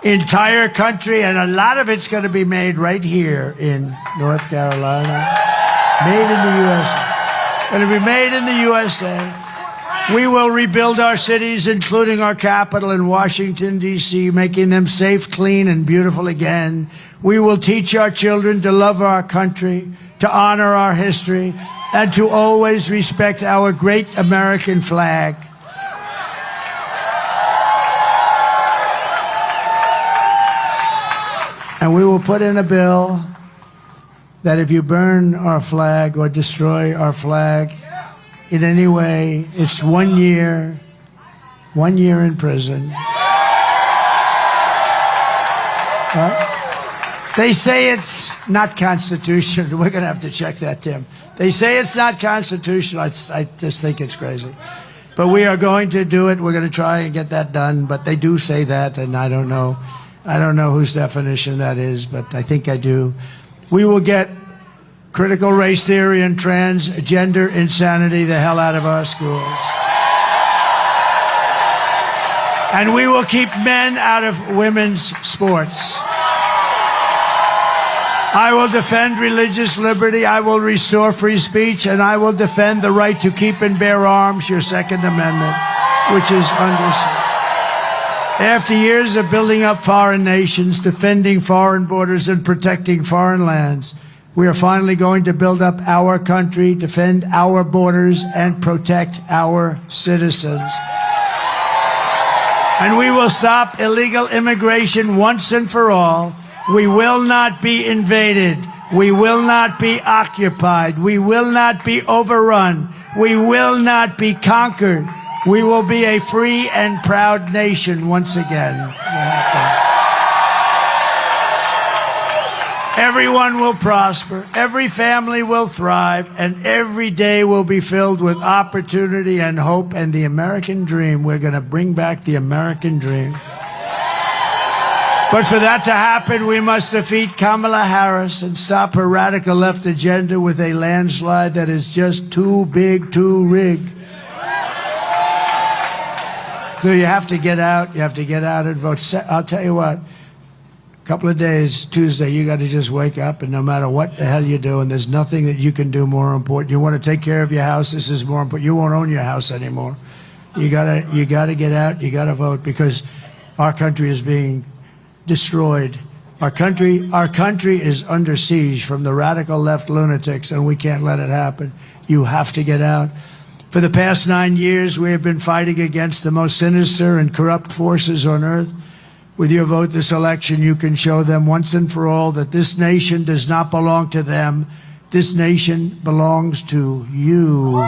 entire country, and a lot of it's going to be made right here in North Carolina. Made in the USA. Going to be made in the USA. We will rebuild our cities, including our capital in Washington, D.C., making them safe, clean, and beautiful again. We will teach our children to love our country, to honor our history, and to always respect our great American flag. And we will put in a bill that if you burn our flag or destroy our flag in any way, it's 1 year in prison. Right? They say it's not constitutional. We're going to have to check that, Tim. They say it's not constitutional. I just think it's crazy. But we are going to do it. We're going to try and get that done. But they do say that, and I don't know whose definition that is, but I think I do. We will get critical race theory and transgender insanity the hell out of our schools. And we will keep men out of women's sports. I will defend religious liberty. I will restore free speech, and I will defend the right to keep and bear arms, your Second Amendment, which is understood. After years of building up foreign nations, defending foreign borders, and protecting foreign lands, we are finally going to build up our country, defend our borders, and protect our citizens. And we will stop illegal immigration once and for all. We will not be invaded. We will not be occupied. We will not be overrun. We will not be conquered. We will be a free and proud nation once again. Everyone will prosper, every family will thrive, and every day will be filled with opportunity and hope and the American dream. We're going to bring back the American dream. But for that to happen, we must defeat Kamala Harris and stop her radical left agenda with a landslide that is just too big to rig. So you have to get out. You have to get out and vote. I'll tell you what. A couple of days, Tuesday, you got to just wake up, and no matter what the hell you're doing, there's nothing that you can do more important. You want to take care of your house. This is more important. You won't own your house anymore. You gotta get out. You gotta vote, because our country is being destroyed. Our country is under siege from the radical left lunatics, and we can't let it happen. You have to get out. For the past 9 years, we have been fighting against the most sinister and corrupt forces on earth. With your vote this election, you can show them once and for all that this nation does not belong to them. This nation belongs to you.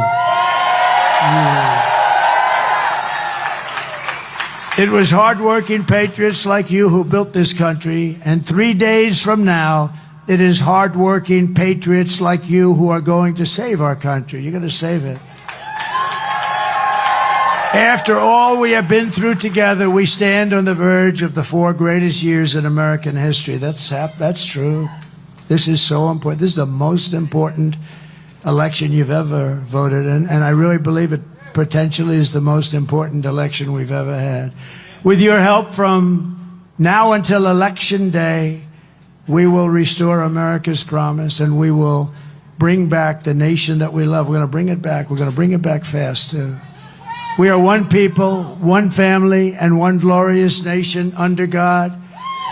It was hardworking patriots like you who built this country, and 3 days from now, it is hardworking patriots like you who are going to save our country. You're going to save it. After all we have been through together, we stand on the verge of the 4 greatest years in American history. That's true. This is so important. This is the most important election you've ever voted in, and I really believe it potentially is the most important election we've ever had. With your help from now until Election Day, we will restore America's promise, and we will bring back the nation that we love. We're going to bring it back. We're going to bring it back fast, too. We are one people, one family, and one glorious nation under God.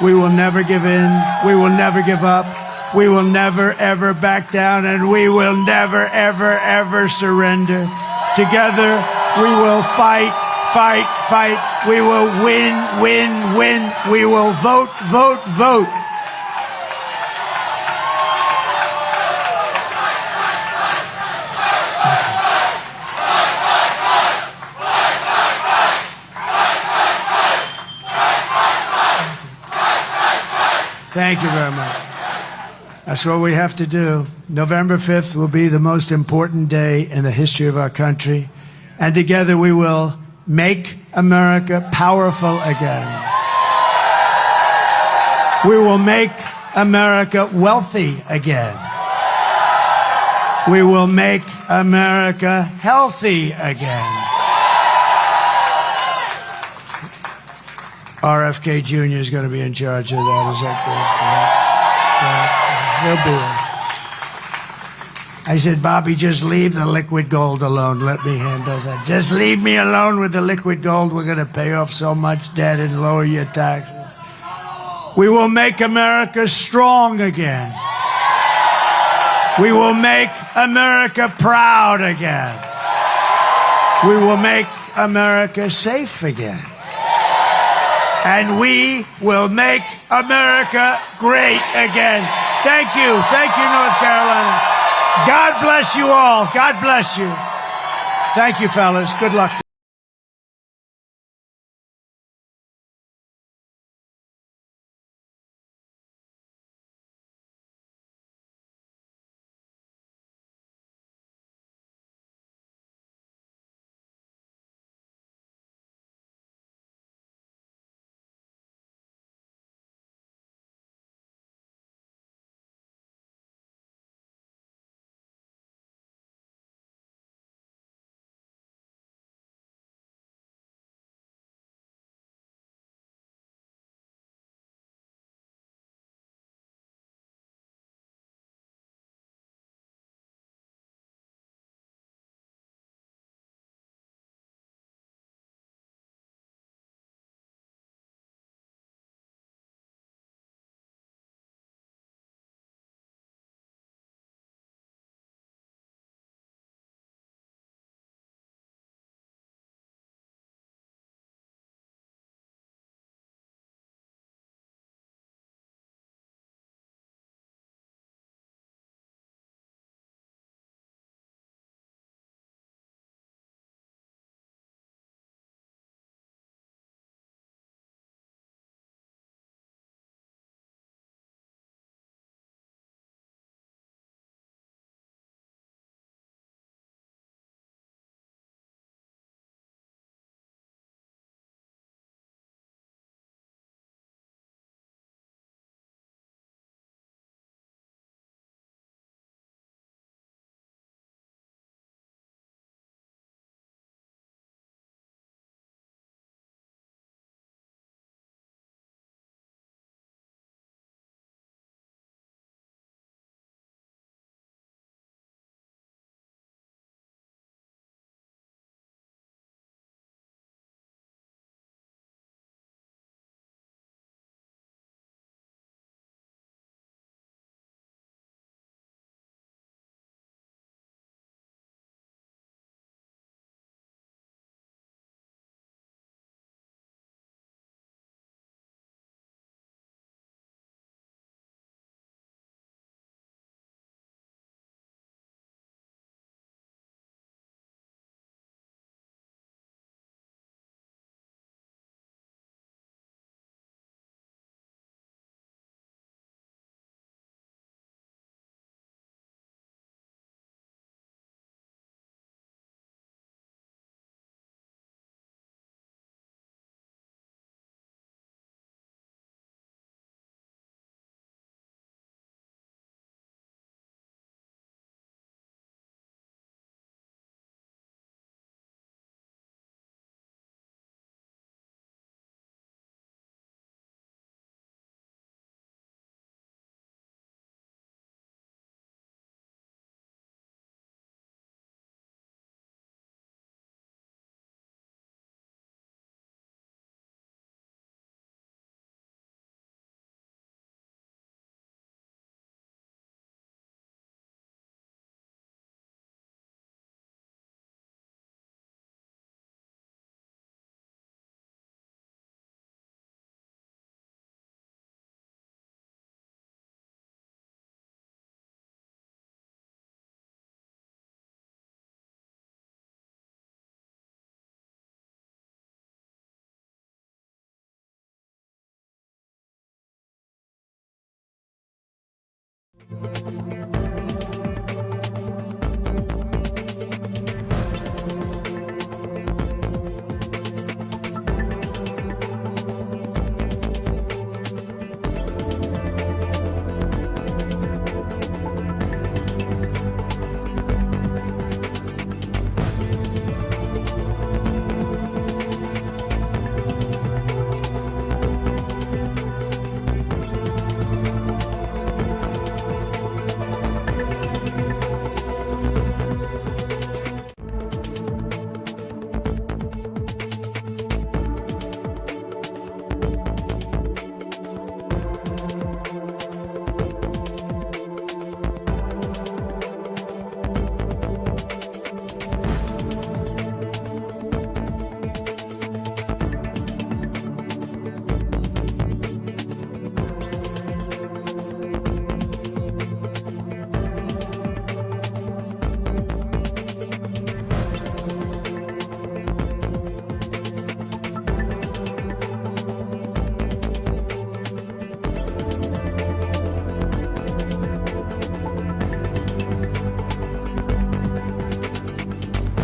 We will never give in. We will never give up. We will never, ever back down, and we will never, ever, ever surrender. Together, we will fight, fight, fight. We will win, win, win. We will vote, vote, vote. Thank you very much. That's what we have to do. November 5th will be the most important day in the history of our country. And together we will make America powerful again. We will make America wealthy again. We will make America healthy again. RFK Jr. is going to be in charge of that. Is that good? He'll be it. I said, Bobby, just leave the liquid gold alone. Let me handle that. Just leave me alone with the liquid gold. We're going to pay off so much debt and lower your taxes. We will make America strong again. We will make America proud again. We will make America safe again. And we will make America great again. Thank you. Thank you, North Carolina. God bless you all. God bless you. Thank you, fellas. Good luck.